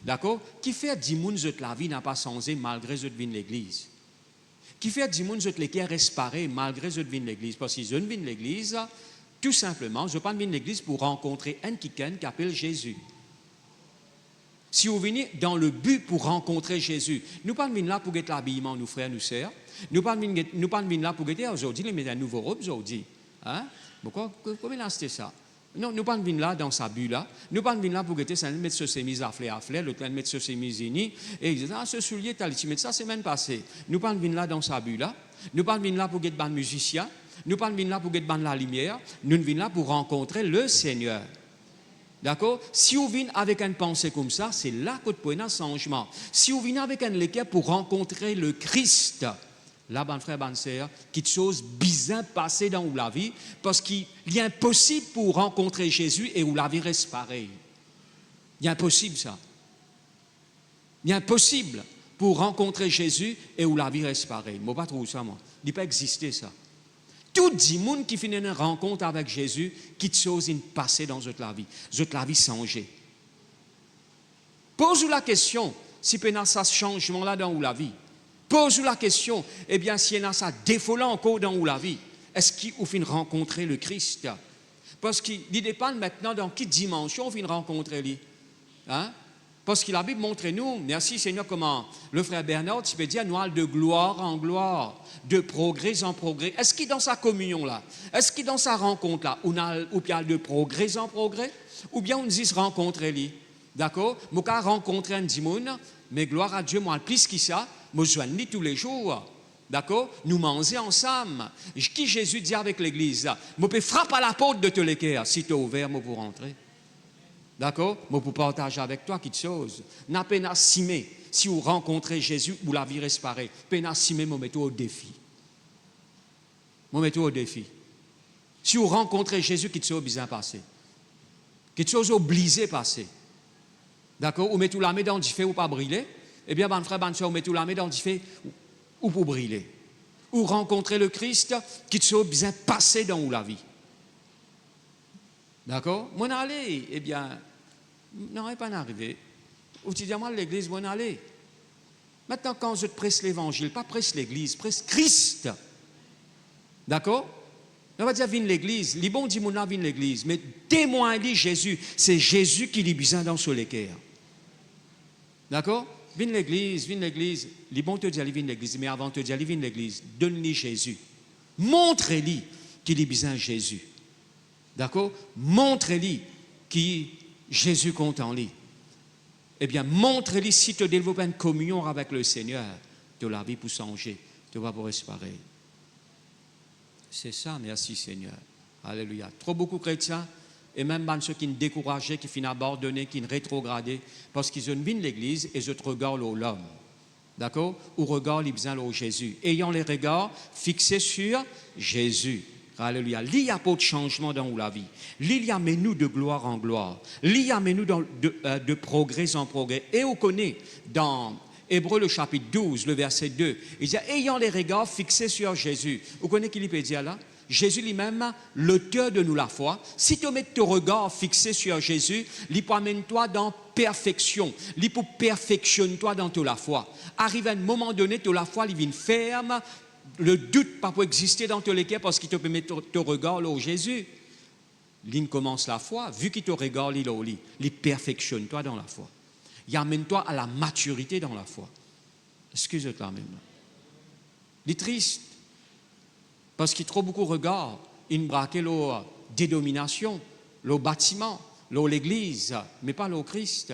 D'accord? Qui fait 10 moun zot la vie n'a pas changé malgré zot vin l'église? Qui fait 10 moun zot l'équerre respirer malgré zot vin l'église? Parce qu'ils viennent l'église, tout simplement, je parle de l'église pour rencontrer un qui appelle Jésus. Si vous venez dans le but pour rencontrer Jésus, nous ne venons pas là pour être l'habillement, nous frères, nous sœurs. Nous ne venons pas là pour être aujourd'hui, mais un nouveau robe aujourd'hui. Hein? Pourquoi? Comment c'était ça? Non, nous pas venir là dans sa bulle là. Nous pas venir là pour que ça mettre ce chemise à fleur, l'autre mettre ce chemise et il dit ah ce soulier t'as le ça semaine passée. Nous pas venir là dans sa bulle là. Nous pas venir là pour être ban musicien. Nous pas venir là pour être ban la lumière. Nous venons là pour rencontrer le Seigneur. D'accord? Si vous venez avec une pensée comme ça, c'est là que vous pouvez un changement. Si vous venez avec un équerre pour rencontrer le Christ, là, bon frère, bonne sœur, quelque chose bizarre passé dans la vie, parce qu'il est impossible pour rencontrer Jésus et où la vie reste pareille. Il est impossible ça. Il est impossible pour rencontrer Jésus et où la vie reste pareille. Je ne pas trouver ça, moi. Il ne peut pas exister ça. Tout le monde qui finit une rencontre avec Jésus, quelque chose est passé dans notre vie. Notre vie changée. Pose-vous la question, si il y a ce changement-là dans la vie. Pose-vous la question, eh bien, s'il y a ça défaut là encore dans la vie, est-ce qu'il finit rencontrer le Christ? Parce qu'il dépend maintenant dans quelle dimension on finit rencontrer lui. Hein? Parce que la Bible montre nous, merci Seigneur, comment le frère Bernard, tu peux dire, nous allons de gloire en gloire, de progrès en progrès. Est-ce qu'il est dans sa communion-là? Est-ce qu'il est dans sa rencontre-là? Ou bien de progrès en progrès? Ou bien on dit se rencontrer lui? D'accord? Moi, quand rencontrer un dimon, mais gloire à Dieu, moi, plus que ça, moi, je joigne tous les jours. D'accord? Nous mangeons ensemble. Qui Jésus dit avec l'Église? Moi, je peux frapper à la porte de te l'équerre si tu es ouvert, moi, pour rentrer. D'accord? Moi, pour partager avec toi quelque chose. N'a pas simé. Si vous rencontrez Jésus, ou la vie reste pareille. Pena simé, moi, mettez au défi. Moi, mettez au défi. Si vous rencontrez Jésus, quelque chose bien passé. Quelque chose obligé passé. D'accord? Ou mettez la main dans le feu ou pas brûler. Eh bien, mon frère, bonne soeur, ou mettez la main dans le feu ou pour brûler. Ou rencontrer le Christ, quelque chose bien passé dans la vie. D'accord? Mon aller, eh bien, non, pas arrivé. Ou tu dis à moi l'église, mon aller. Maintenant, quand je te presse l'évangile, pas presse l'église, presse Christ. D'accord? On va dire, viens l'église. Les bons disent, mon viens l'église. Mais témoin dit Jésus. C'est Jésus qui lit besoin dans ce l'équerre. D'accord? Viens l'église, viens l'église. Les bons te disent, viens l'église. Mais avant de te dire, viens l'église, donne-lui Jésus. Montre-lui qu'il lit besoin Jésus. D'accord? Montre-lui qui Jésus compte en lui. Eh bien, montre-lui si tu développes une communion avec le Seigneur, de la vie pour changer, tu vas pour respirer. C'est ça, merci Seigneur. Alléluia. Trop beaucoup de chrétiens, et même ceux qui sont découragés, qui finissent abandonnés, qui sont rétrogradés, parce qu'ils ont vu l'église et ils regardent l'homme. D'accord? Ou regardent les besoins de Jésus. Ayant les regards fixés sur Jésus. Alléluia. Il y a pas de changement dans la vie. Il y a nous de gloire en gloire. Il y a nous de progrès en progrès. Et on connaît dans Hébreux le chapitre 12, le verset 2, il dit ayant les regards fixés sur Jésus. Vous connaissez qui il peut dire là? Jésus lui-même, l'auteur de nous la foi. Si tu mets ton regard fixé sur Jésus, il peut amener toi dans perfection. Il peut perfectionner toi dans la foi. Arrive à un moment donné, la foi, il vient ferme. Le doute pas pour exister dans ton équerre parce qu'il te permet ton regard là au Jésus. L'in commence la foi, vu qu'il te regarde là au lit, il perfectionne toi dans la foi. Il amène toi à la maturité dans la foi. Excuse-toi même. Il est triste parce qu'il trop beaucoup regard, il braque la dédomination, le bâtiment, l'église, mais pas le Christ.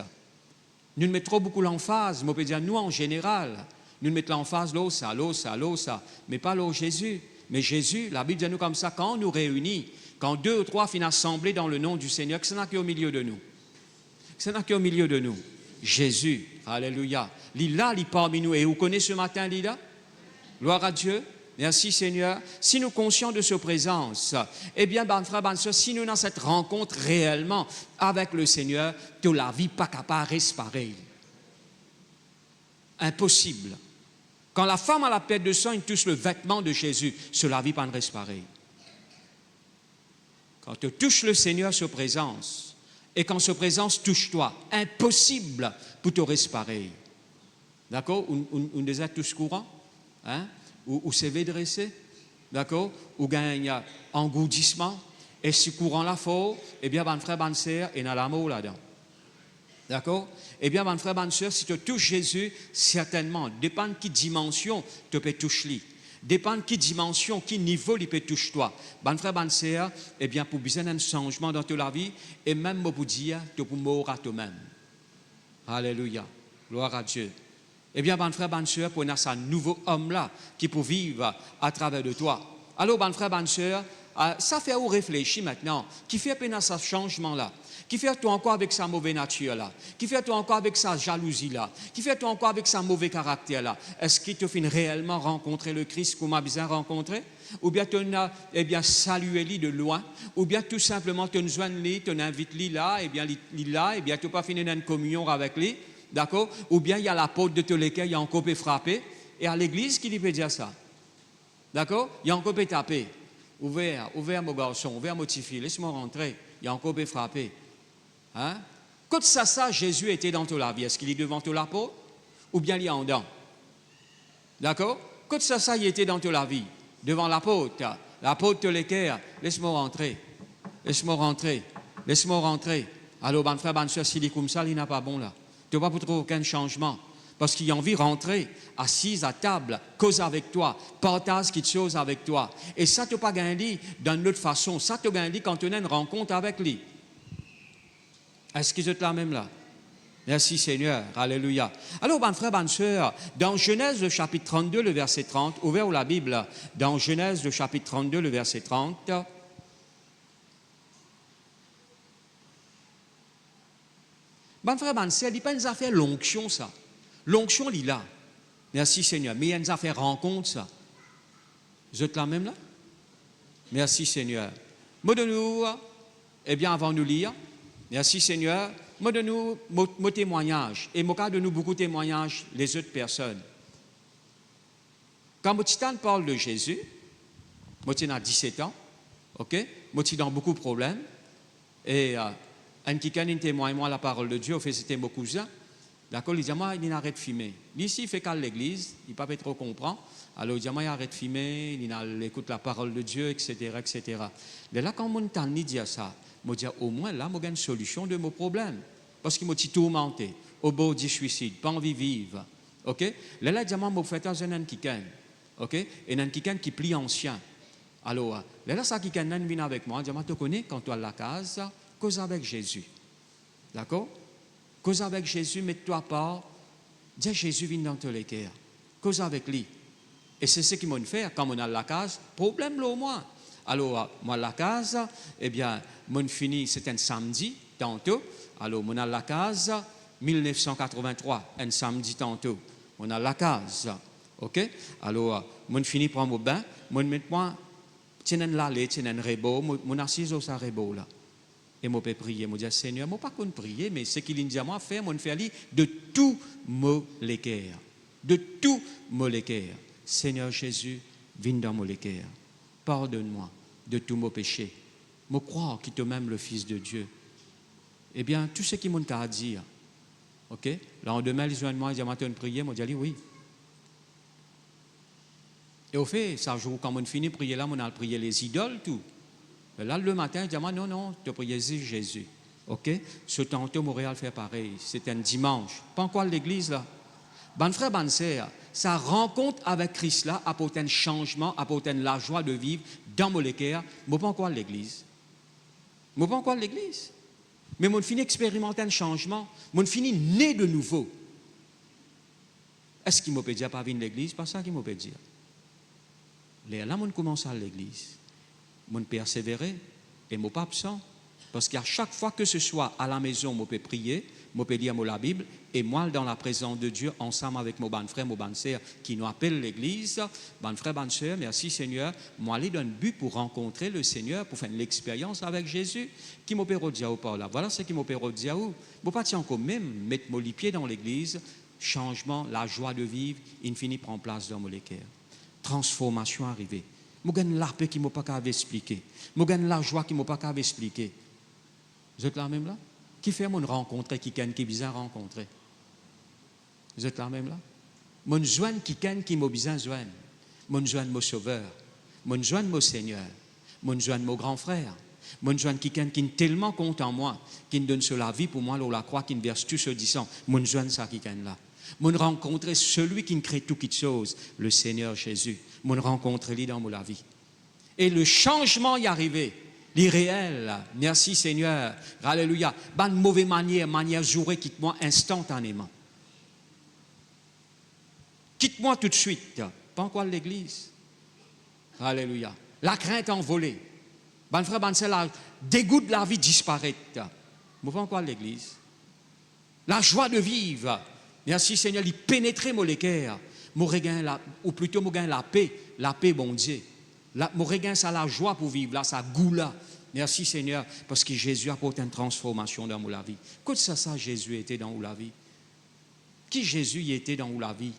Nous mettons trop beaucoup l'emphase, mais on peut dire nous en général. Nous mettons l'emphase ça, mais pas l'eau Jésus. Mais Jésus, la Bible dit nous comme ça, quand on nous réunit, quand 2 ou 3 finissent assemblés dans le nom du Seigneur, c'est là qui est au milieu de nous. C'est là qui est au milieu de nous. Jésus, alléluia. Il est là, il est parmi nous. Et vous connaissez ce matin, il est là? Gloire à Dieu. Merci Seigneur. Si nous sommes conscients de sa présence, eh bien, ben frère, ben soeur, si nous avons cette rencontre réellement avec le Seigneur, de la vie pas capable de rester pareil. Impossible. Quand la femme à la perte de sang, elle touche le vêtement de Jésus, cela vit pas de reste pareil. Quand tu touches le Seigneur, sa présence, et quand sa présence touche toi, impossible pour te rester pareil. D'accord? On déjà tous courant, hein? Ou s'est dressé, d'accord? Ou gagne engourdissement, et si courant la fort, eh bien, mon frère, bonne sœur, et dans l'amour là-dedans. D'accord? Eh bien, mon frère, bonne sœur, si tu touches Jésus, certainement, dépend de quelle dimension tu peux toucher lui. dépend de quelle dimension, quel niveau il peut toucher toi. Bon frère, bonne sœur, eh bien, pour besoin d'un changement dans ta vie, et même pour dire, tu peux mourir à toi-même. Alléluia. Gloire à Dieu. Eh bien, bon frère, bonne sœur, pour un nouveau homme-là qui peut vivre à travers de toi. Alors, bon frère, bonne sœur, ça fait où réfléchir maintenant, qui fait peine ce changement-là, qui fait toi encore avec sa mauvaise nature-là, qui fait toi encore avec sa jalousie-là, qui fait toi encore avec sa mauvais caractère-là. Est-ce qu'il te fait réellement rencontrer le Christ qu'on m'a besoin rencontrer? Ou bien tu as eh bien, salué lui de loin, ou bien tout simplement tu nous lui, tu invites lui là, et bien lui là, et bien tu n'as pas fini une communion avec lui, d'accord? Ou bien il y a la porte de tous lesquels il y a encore peut frapper, et à l'église, qui lui peut dire ça? D'accord? Il y a encore peut taper. Ouvert, mon garçon, ouvert, mon petit fils, laisse-moi rentrer. Il y a encore peut frapper. Hein? Quand ça, Jésus était dans ta vie, est-ce qu'il est devant ta porte? Ou bien il est en dedans? D'accord? Quand ça, il était dans ta vie, devant la porte de l'équerre, laisse-moi rentrer. Laisse-moi rentrer. Laisse-moi rentrer. Alors, bon frère, bonne soeur, s'il est comme ça, il n'a pas bon là. Tu n'as pas pour trouver aucun changement. Parce qu'il a envie de rentrer, assise à table, cause avec toi, partage quelque chose avec toi. Et ça, tu n'as pas gagné d'une autre façon. Ça, tu as gagné quand tu as une rencontre avec lui. Est-ce que vous êtes là même là? Merci Seigneur. Alléluia. Alors, bon frère, bonne soeur, dans Genèse, le chapitre 32, le verset 30, ouvert la Bible, dans Genèse, le chapitre 32, le verset 30. Bon frère, bonne soeur, il n'y a pas une affaire l'onction, ça. L'onction, il est là. Merci Seigneur. Mais il y a une affaire rencontre, ça. Vous êtes là même là? Merci Seigneur. Moi de nous, eh bien, avant de nous lire, merci Seigneur, moi de nous, mon témoignage, et moi de nous beaucoup de témoignages, les autres personnes. Quand mon titan parle de Jésus, moi j'ai 17 ans, ok? Moi j'ai dans beaucoup de problèmes, et un qui témoigne moi la parole de Dieu, au fait c'était mon cousin. D'accord, il dit, moi, il arrête de fumer. Ici, il fait qu'à l'église, il ne peut pas trop comprendre. Alors, il dit, moi, il arrête de fumer, il écoute la parole de Dieu, etc., etc. Mais là, quand mon temps dit ça, je dis, au moins, là, j'ai une solution de mon problème. Parce qu'il m'a dit tourmenté, au bord du suicide, pas envie de vivre. OK? Là, il dit, moi, je fais un an qui gagne. OK? Et un qui gagne qui plie ancien. Alors, là, ça qui gagne vient avec moi. Il dit, moi, tu connais, quand tu as la case, cause avec Jésus. D'accord? Cause avec Jésus, mets-toi à part. Dis Jésus vient dans tous les cœurs. Cause avec lui. Et c'est ce qu'ils m'ont fait quand on a la case. Problème là au moins. Alors, moi, la case, eh bien, mon fini, c'est un samedi, tantôt. Alors, on a la case, 1983, un samedi, tantôt. On a la case. OK? Alors, mon fini prend mon bain. Mon mets-moi, tiens un lalé, tiens un rébo. Mon assise au sa rébo là. Et je peux prier. Je dis, Seigneur, je ne peux pas prier, mais ce qu'il dit à moi faire, je fais de tout mon cœur. De tout mon cœur. Seigneur Jésus, viens dans mon cœur. Pardonne-moi de tous mes péchés. Je crois qu'il te même le Fils de Dieu. Eh bien, tout ce qu'il m'a dit, ok? Le lendemain, ils ont demandé, ils ont prié, je dis oui. Et au fait, ça jour, quand on finit de prier là, on a prié les idoles, tout. Mais là, le matin, je dis, non, tu as prié Jésus. OK? Ce tantôt, Montréal fait pareil. C'est un dimanche. Pas encore l'église, là. Bon frère, bonne sœur, sa rencontre avec Christ, là, apporte un changement, apporte la joie de vivre dans mon cœur. Je ne pas encore l'église. Je ne pas encore l'église. Mais je finis expérimenter un changement. Je finis né de nouveau. Est-ce qu'il m'a peut dire pas venir l'église? Pas ça qu'il m'a peut dire. Là, je commence à l'église. Je persévérer et je ne suis pas absent. Parce qu'à chaque fois que ce soit à la maison, je peux prier, je peux lire la Bible, et moi, dans la présence de Dieu, ensemble avec mon bon frère, mon bonne sœur, qui nous appelle l'église, bon frère, bonne sœur, merci Seigneur, moi, aller d'un but pour rencontrer le Seigneur, pour faire l'expérience avec Jésus, qui m'opère au par là. Voilà ce qui m'opère au diaou. Je ne pas encore même mettre mon pied dans l'église, changement, la joie de vivre, il finit prend place dans mon cœur. Transformation arrivée. Je gagne la paix qui ne m'a pas expliqué. Je gagne la joie qui ne m'a pas expliqué. Vous êtes là même là? Qui fait mon rencontre qui gagne qui bizarre rencontrer? Vous êtes là même là? Mon joint qui gagne qui m'a bizarre joint. Mon joint mon sauveur. Mon joint mon Seigneur. Mon joint mon grand frère. Mon joint qui gagne qui est tellement content en moi, qui me donne sur la vie pour moi, la croix, qui me verse tout ce disant. Mon joint ça qui gagne là. Mon rencontrer celui qui crée toutes choses, le Seigneur Jésus. Mon rencontrer lui dans ma vie. Et le changement y est arrivé. L'irréel. Merci Seigneur. Alléluia. Bonne mauvaise manière jouée, quitte-moi instantanément. Quitte-moi tout de suite. Pas encore l'église. Alléluia. La crainte envolée. Bonne frère, bonne sœur, la dégoût de la vie disparaît. Pas encore l'église. La joie de vivre. Merci Seigneur, il pénétrait mon cœur. Ou plutôt, mon la paix, bon Dieu. Mon regain, ça la joie pour vivre, là, ça goût là. Merci Seigneur, parce que Jésus apporte une transformation dans ma vie. Qu'est-ce que ça, Jésus était dans la vie? Qui Jésus y était dans la vie?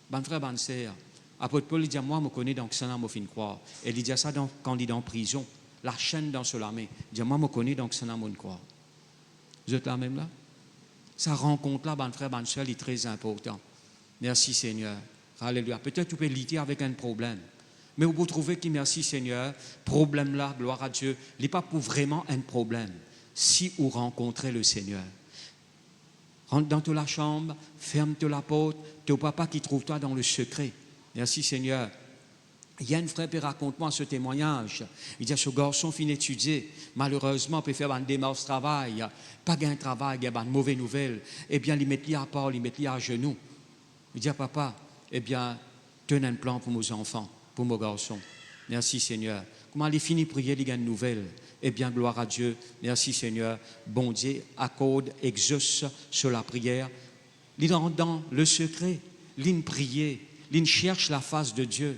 Bon frère, bonne sœur. Apôtre Paul, il dit, moi, je connais donc ça, je fin croire. Et il dit ça quand il est en prison, la chaîne dans la main. Il dit, moi, je connais donc ça, je croire. Vous êtes là même là? Sa rencontre-là, bon frère, bonne sœur, est très important. Merci Seigneur. Alléluia. Peut-être tu peux lutter avec un problème. Mais vous trouvez que, merci Seigneur, problème là, gloire à Dieu, il n'est pas pour vraiment un problème. Si vous rencontrez le Seigneur, rentre dans la chambre, ferme la porte, ton papa qui trouve toi dans le secret. Merci Seigneur. Il y a un frère qui raconte-moi ce témoignage. Il dit, ce garçon finit d'étudier, malheureusement, peut faire une démarche de travail, pas gain de travail, il y a une mauvaise nouvelle. Eh bien, il met lui à part, il met lui à genoux. Il dit, papa, eh bien, tenez un plan pour mes enfants, pour mes garçons. Merci Seigneur. Comment il finit de prier, il y a une nouvelle. Eh bien, gloire à Dieu. Merci Seigneur. Bon Dieu, accorde, exauce sur la prière. Il rentre dans le secret, il prie, il cherche la face de Dieu.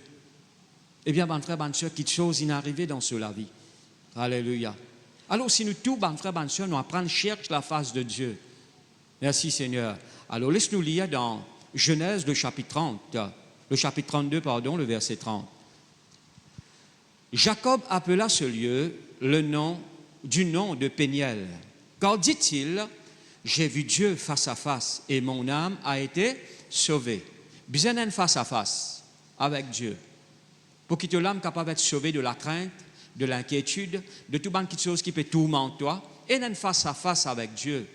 Eh bien, bon frère, bonne soeur, quelque chose est arrivé dans cela vie. Alléluia. Alors, si nous tous, bon frère, bonne soeur, nous apprenons, cherche la face de Dieu. Merci Seigneur. Alors, laisse-nous lire dans Genèse, le chapitre 30, le chapitre 32, pardon, le verset 30. Jacob appela ce lieu du nom de Péniel. Car dit-il, j'ai vu Dieu face à face et mon âme a été sauvée. Besoin d'un face à face avec Dieu. Pour que l'âme capable d'être sauvée de la crainte, de l'inquiétude, de tout quelque chose qui peut tourmenter toi, et d'un face à face avec Dieu.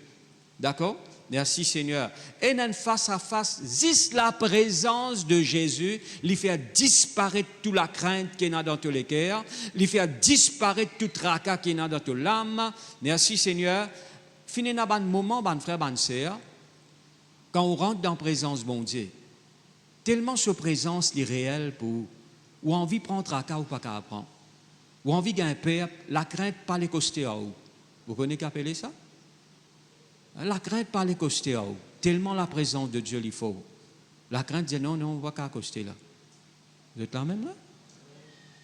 D'accord? Merci Seigneur. Et d'un face à face, juste la présence de Jésus, lui fait disparaître toute la crainte qu'il y a dans tous les cœurs, lui fait disparaître tout tracas qu'il y a dans toute l'âme. Merci Seigneur. Fini dans un moment, bon frère, bonne sœur, quand on rentre dans la présence de bon Dieu, tellement ce présence est réelle pour ou envie de prendre tracas ou pas qu'à apprendre, ou envie d'un père, la crainte pas les coster à vous. Vous connaissez qu'appeler ça? La crainte pas les coster à vous. Tellement la présence de Dieu il faut. La crainte dit non, on va qu'à coster là. Vous êtes là même là?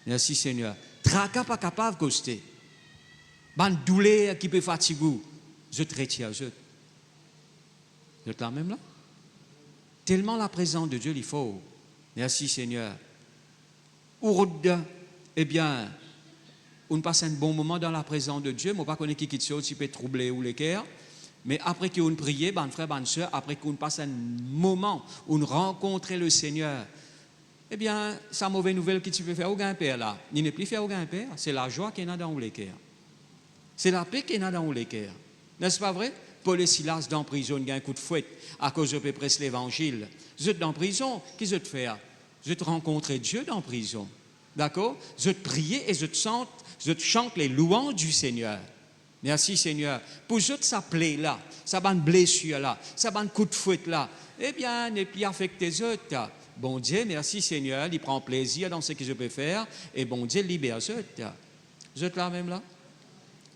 Merci Seigneur. Tracas pas capable de coster. Ban douleur qui peut fatiguer. Je te retire, je. Vous êtes là même là? Tellement la présence de Dieu il faut. Merci Seigneur. Eh bien, on passe un bon moment dans la présence de Dieu, mais on ne pas connaître qui chose qui peut troubler ou les cœurs. Mais après qu'on prie, bon frère, bonne soeur, après qu'on passe un moment où on rencontre le Seigneur, eh bien, sa mauvaise nouvelle que tu peux faire au gain père là, il n'est plus fait au gain père, c'est la joie qu'il y a dans les cœurs. C'est la paix qu'il y a dans les cœurs. N'est-ce pas vrai? Paul et Silas dans la prison, ils ont un coup de fouet à cause de prêcher l'évangile. Vous êtes dans la prison, qu'est-ce que vous faites? Je te rencontrer Dieu dans la prison. D'accord? Je te prie et je te chante les louanges du Seigneur. Merci Seigneur. Pour je ça plaît là, ça bonne blessure là, ça bonne coup de fouet là, eh bien, n'est plus affecté les autres. Bon Dieu, merci Seigneur, il prend plaisir dans ce que je peux faire et bon Dieu libère les autres. Vous êtes là même là?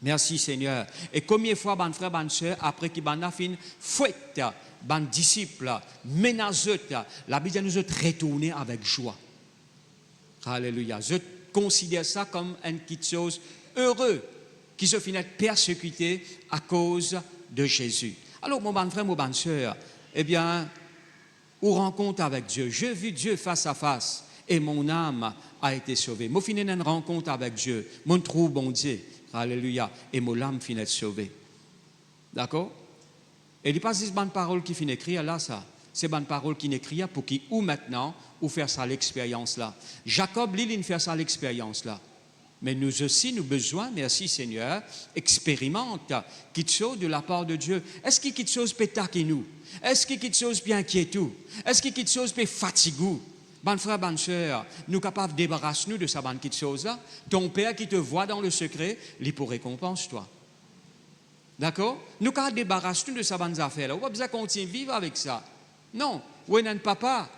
Merci Seigneur. Et combien de fois, bon frère, bonne soeur, après qu'il a fini, fouette, bon disciple, ménageux, la Bible nous a retourné avec joie. Alléluia. Je considère ça comme une petite chose heureuse qui se finit persécuté à cause de Jésus. Alors, mon bon frère, mon bonne soeur, eh bien, on rencontre avec Dieu. J'ai vu Dieu face à face et mon âme a été sauvée. Moi, finis une rencontre avec Dieu. Mon trou, bon Dieu. Alléluia. Et mon âme finit sauvée. D'accord? Et il n'y a pas ces bonnes paroles qui finissent écrire là, ça. C'est bonnes paroles qui n'écrivent pour qui ou maintenant ou faire ça l'expérience là. Jacob, il fait ça l'expérience là. Mais nous aussi, nous besoin, merci Seigneur, expérimente quelque chose de la part de Dieu. Est-ce qu'il y a quelque chose peut taquer nous? Est-ce qu'il y a quelque chose peut inquiéter? Est-ce qu'il y a quelque chose peut fatiguer? Bonne frère, bonne soeur, nous capables de débarrasser nous de ça, bonne petite chose-là. Ton Père qui te voit dans le secret, il pour récompense toi. D'accord? Nous capables de débarrasser nous de ça, bonne affaire-là. On va besoin continuer à vivre avec ça. Non. Où est un papa?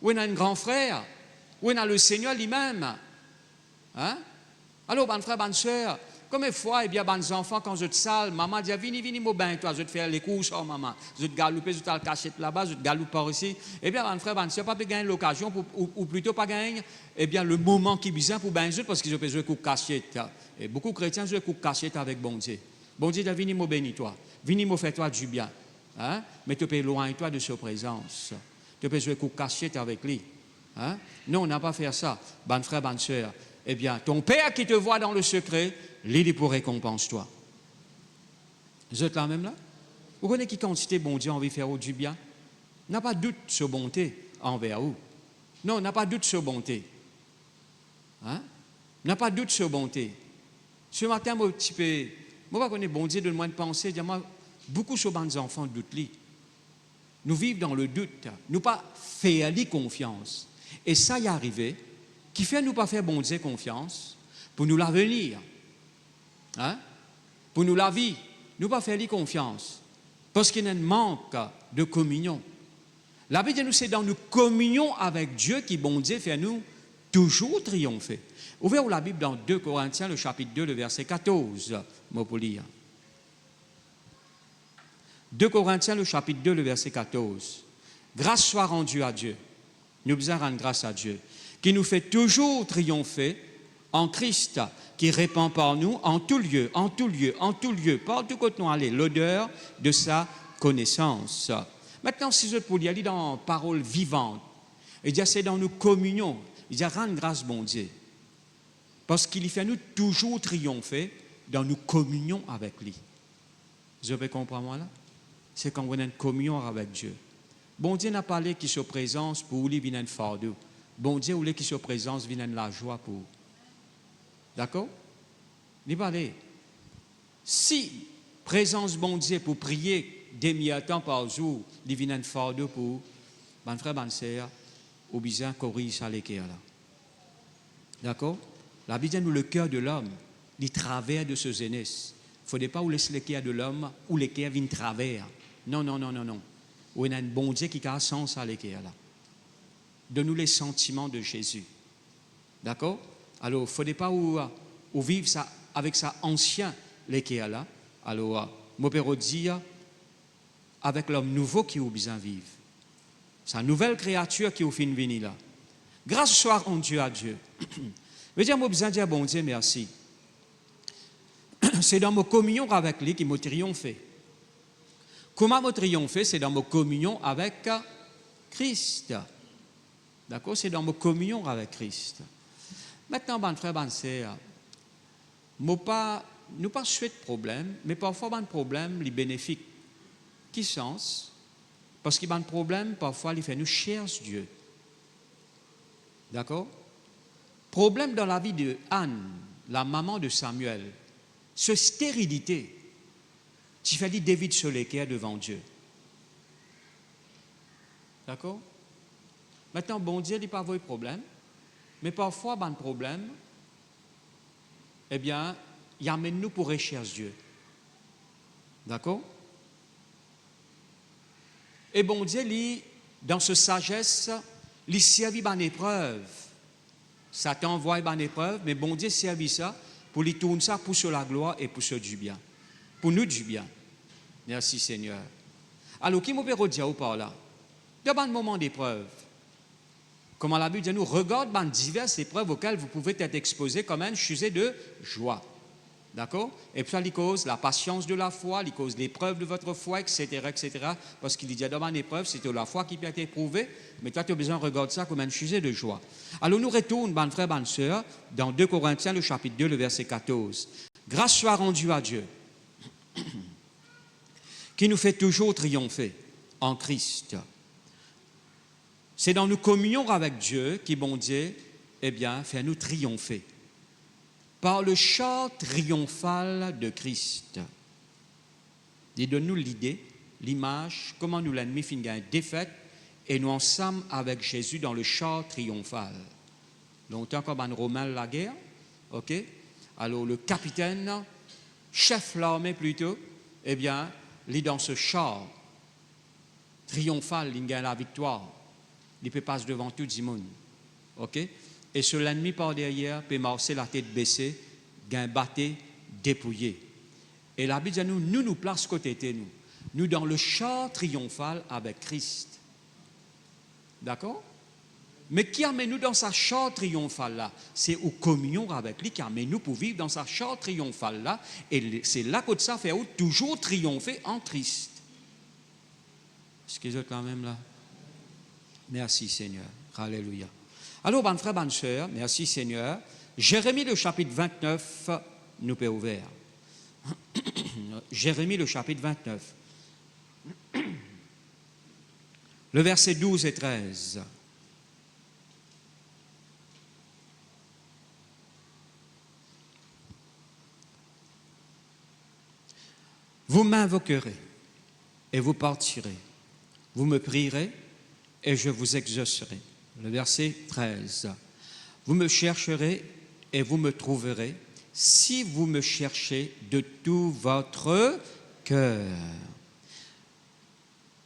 Où est un grand frère? Où est le Seigneur lui-même? Hein? Alors, bonne frère, bonne soeur, combien de fois, eh bien, bonnes enfants, quand je te sale, maman dit, viens, mon bain, toi, je vais te faire les courses, oh, maman. Je vais te galouper, je vais te le cachette là-bas, je vais te galouper par ici. Eh bien, bonne frère, bonne soeur, pas gagner l'occasion, ou plutôt pas gagner, eh bien, le moment qui est bizarre pour bain, parce qu'ils ont besoin de coups cachette. Et beaucoup de chrétiens, ils ont coups cachette avec bon Dieu. Bon Dieu, viens, mon béni, toi. Viens, mon fais toi du bien. Hein? Mais tu peux loin toi de sa présence. Tu peux jouer coups cachette avec lui. Hein? Non, on n'a pas fait ça. Bonne frère, bonne soeur. Eh bien, ton Père qui te voit dans le secret, il pour récompense toi. Vous êtes là même là? Vous connaissez qui quantité bon Dieu envie de faire du bien? N'a pas de doute sur bonté envers vous. Non, n'a pas de doute sur bonté. Hein? N'a pas de doute sur bonté. Ce matin, moi, petit peu, moi, je connais bon Dieu de moins de penser, moi, beaucoup sur les enfants doutent lui. Nous vivons dans le doute. Nous pas faire lui confiance. Et ça y est arrivé. Qui fait nous pas faire bon Dieu confiance pour nous l'avenir, hein? Pour nous la vie, nous pas faire lui confiance parce qu'il y a un manque de communion. La Bible nous c'est dans nos communions avec Dieu qui bon Dieu fait nous toujours triompher. Ouvrez la Bible dans 2 Corinthiens le chapitre 2 le verset 14, moi pour lire. 2 Corinthiens le chapitre 2 le verset 14. Grâce soit rendue à Dieu. Nous devons rendre grâce à Dieu qui nous fait toujours triompher en Christ, qui répand par nous en tout lieu, partout où nous allons, l'odeur de sa connaissance. Maintenant, si je peux y aller dans parole vivante, et dire c'est dans nos communions, il dit rendre grâce bon Dieu, parce qu'il fait nous toujours triompher dans nos communions avec lui. Je peux comprendre moi là? C'est quand on a une communion avec Dieu. Bon Dieu n'a pas parlé qui se présence pour lui vient fardeau. Bon Dieu, ou les qui se présence, viennent la joie pour. D'accord? N'y parlez. Si présence bon Dieu pour prier des mi-temps par jour, il vient un fardeau pour, ben frère, ben sœur, ou bien corrige ça l'équerre là. D'accord? La Bible dit nous le cœur de l'homme, il travers de ce jeunesse. Il ne faudrait pas où laisser l'équerre de l'homme, ou l'équerre vient travers. Non. Ou il y a un bon Dieu qui a sens à l'équerre là. Donne-nous les sentiments de Jésus. D'accord? Alors, il ne faudrait pas où vivre ça, avec ça ancien, l'équerre là. Alors, mon père dit, avec l'homme nouveau qui est besoin de vivre. C'est une nouvelle créature qui est au fin de venir là. Grâce soit rendue à Dieu. Je veux dire, moi, besoin de dire bon Dieu, merci. C'est dans ma communion avec lui qui m'a triomphé. Comment m'a triomphé? C'est dans ma communion avec Christ. D'accord? C'est dans ma communion avec Christ. Maintenant, bon frère, bon sœur, nous pas souhaite problème, mais parfois, un problème, il est bénéfique. Qui sens? Parce qu'il y a un problème, parfois, il fait nous chercher Dieu. D'accord? Problème dans la vie de Anne, la maman de Samuel, ce stérilité, tu fais lui David sur l'équerre devant Dieu. D'accord? Maintenant, bon Dieu n'est pas votre problème, mais parfois, un problème, eh bien, il amène nous pour rechercher Dieu. D'accord? Et bon Dieu, lui, dans sa sagesse, il servit une épreuve. Satan envoie une épreuve, mais bon Dieu servit ça pour lui tourner ça pour sur la gloire et pour sur du bien. Pour nous du bien. Merci Seigneur. Alors, qui m'a fait dire par là? Dans un moment d'épreuve, comment la Bible dit nous, regarde dans diverses épreuves auxquelles vous pouvez être exposés comme un sujet de joie. D'accord? Et puis ça, il cause la patience de la foi, il cause l'épreuve de votre foi, etc., etc. Parce qu'il dit dans une épreuve, c'est la foi qui peut être éprouvée, mais toi, tu as besoin de regarder ça comme un sujet de joie. Alors, nous retournons, bonne frère, bonne sœur, dans 2 Corinthiens, le chapitre 2, le verset 14. Grâce soit rendue à Dieu, qui nous fait toujours triompher en Christ. C'est dans nos communions avec Dieu qui, bon Dieu, eh bien, fait nous triompher. par le char triomphal de Christ. Il donne-nous l'idée, l'image, comment nous l'ennemi finit une défaite et nous ensemble avec Jésus dans le char triomphal. Longtemps comme un Romain la guerre, ok? Alors le capitaine, chef de l'armée plutôt, eh bien, il est dans ce char triomphal, il gagne la victoire. Il peut passer devant tout le monde, ok? Et sur l'ennemi par derrière, peut marcher la tête baissée, gagne batté, dépouillé. Et la Bible dit nous place côté de nous. Nous dans le char triomphal avec Christ. D'accord? Mais qui amène nous dans sa char triomphale là? C'est aux communions avec lui qui amène nous pour vivre dans sa char triomphale là. Et c'est là que ça fait toujours triompher en Christ. Est-ce que vous êtes quand même là? Merci Seigneur. Alléluia. Alors, bonne frère, bonne soeur, merci Seigneur. Jérémie le chapitre 29 nous peut ouvert. Jérémie le chapitre 29. Le verset 12 et 13. Vous m'invoquerez et vous partirez. Vous me prierez et je vous exaucerai. Le verset 13. Vous me chercherez et vous me trouverez si vous me cherchez de tout votre cœur.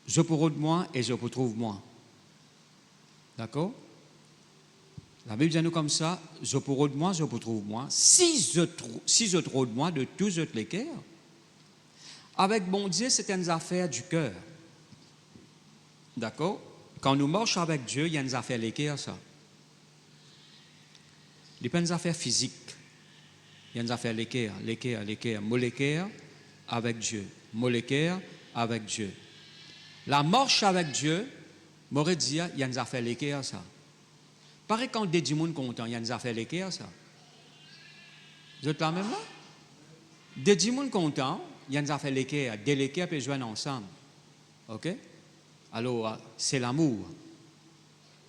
Je vous de moi et je vous trouve moi. D'accord? La Bible dit nous comme ça, je vous de moi, je vous trouve moi. Si je trouve de moi de tous les cœurs, avec bon Dieu, c'est une affaire du cœur. D'accord? Quand nous marchons avec Dieu, il y a une affaire les cœurs, ça. Il n'y a pas une affaire physique. Il y a une affaire les cœurs. Molécaire avec Dieu. Molécaire avec Dieu. La marche avec Dieu, m'aurait dit, il y a une affaire les cœurs, ça. Pareil quand des gens contents, il y a une affaire les cœurs, ça. Vous êtes là même là? Des gens contents, il y a une affaire les cœurs. Des cœurs peuvent jouer ensemble. OK? Alors, c'est l'amour.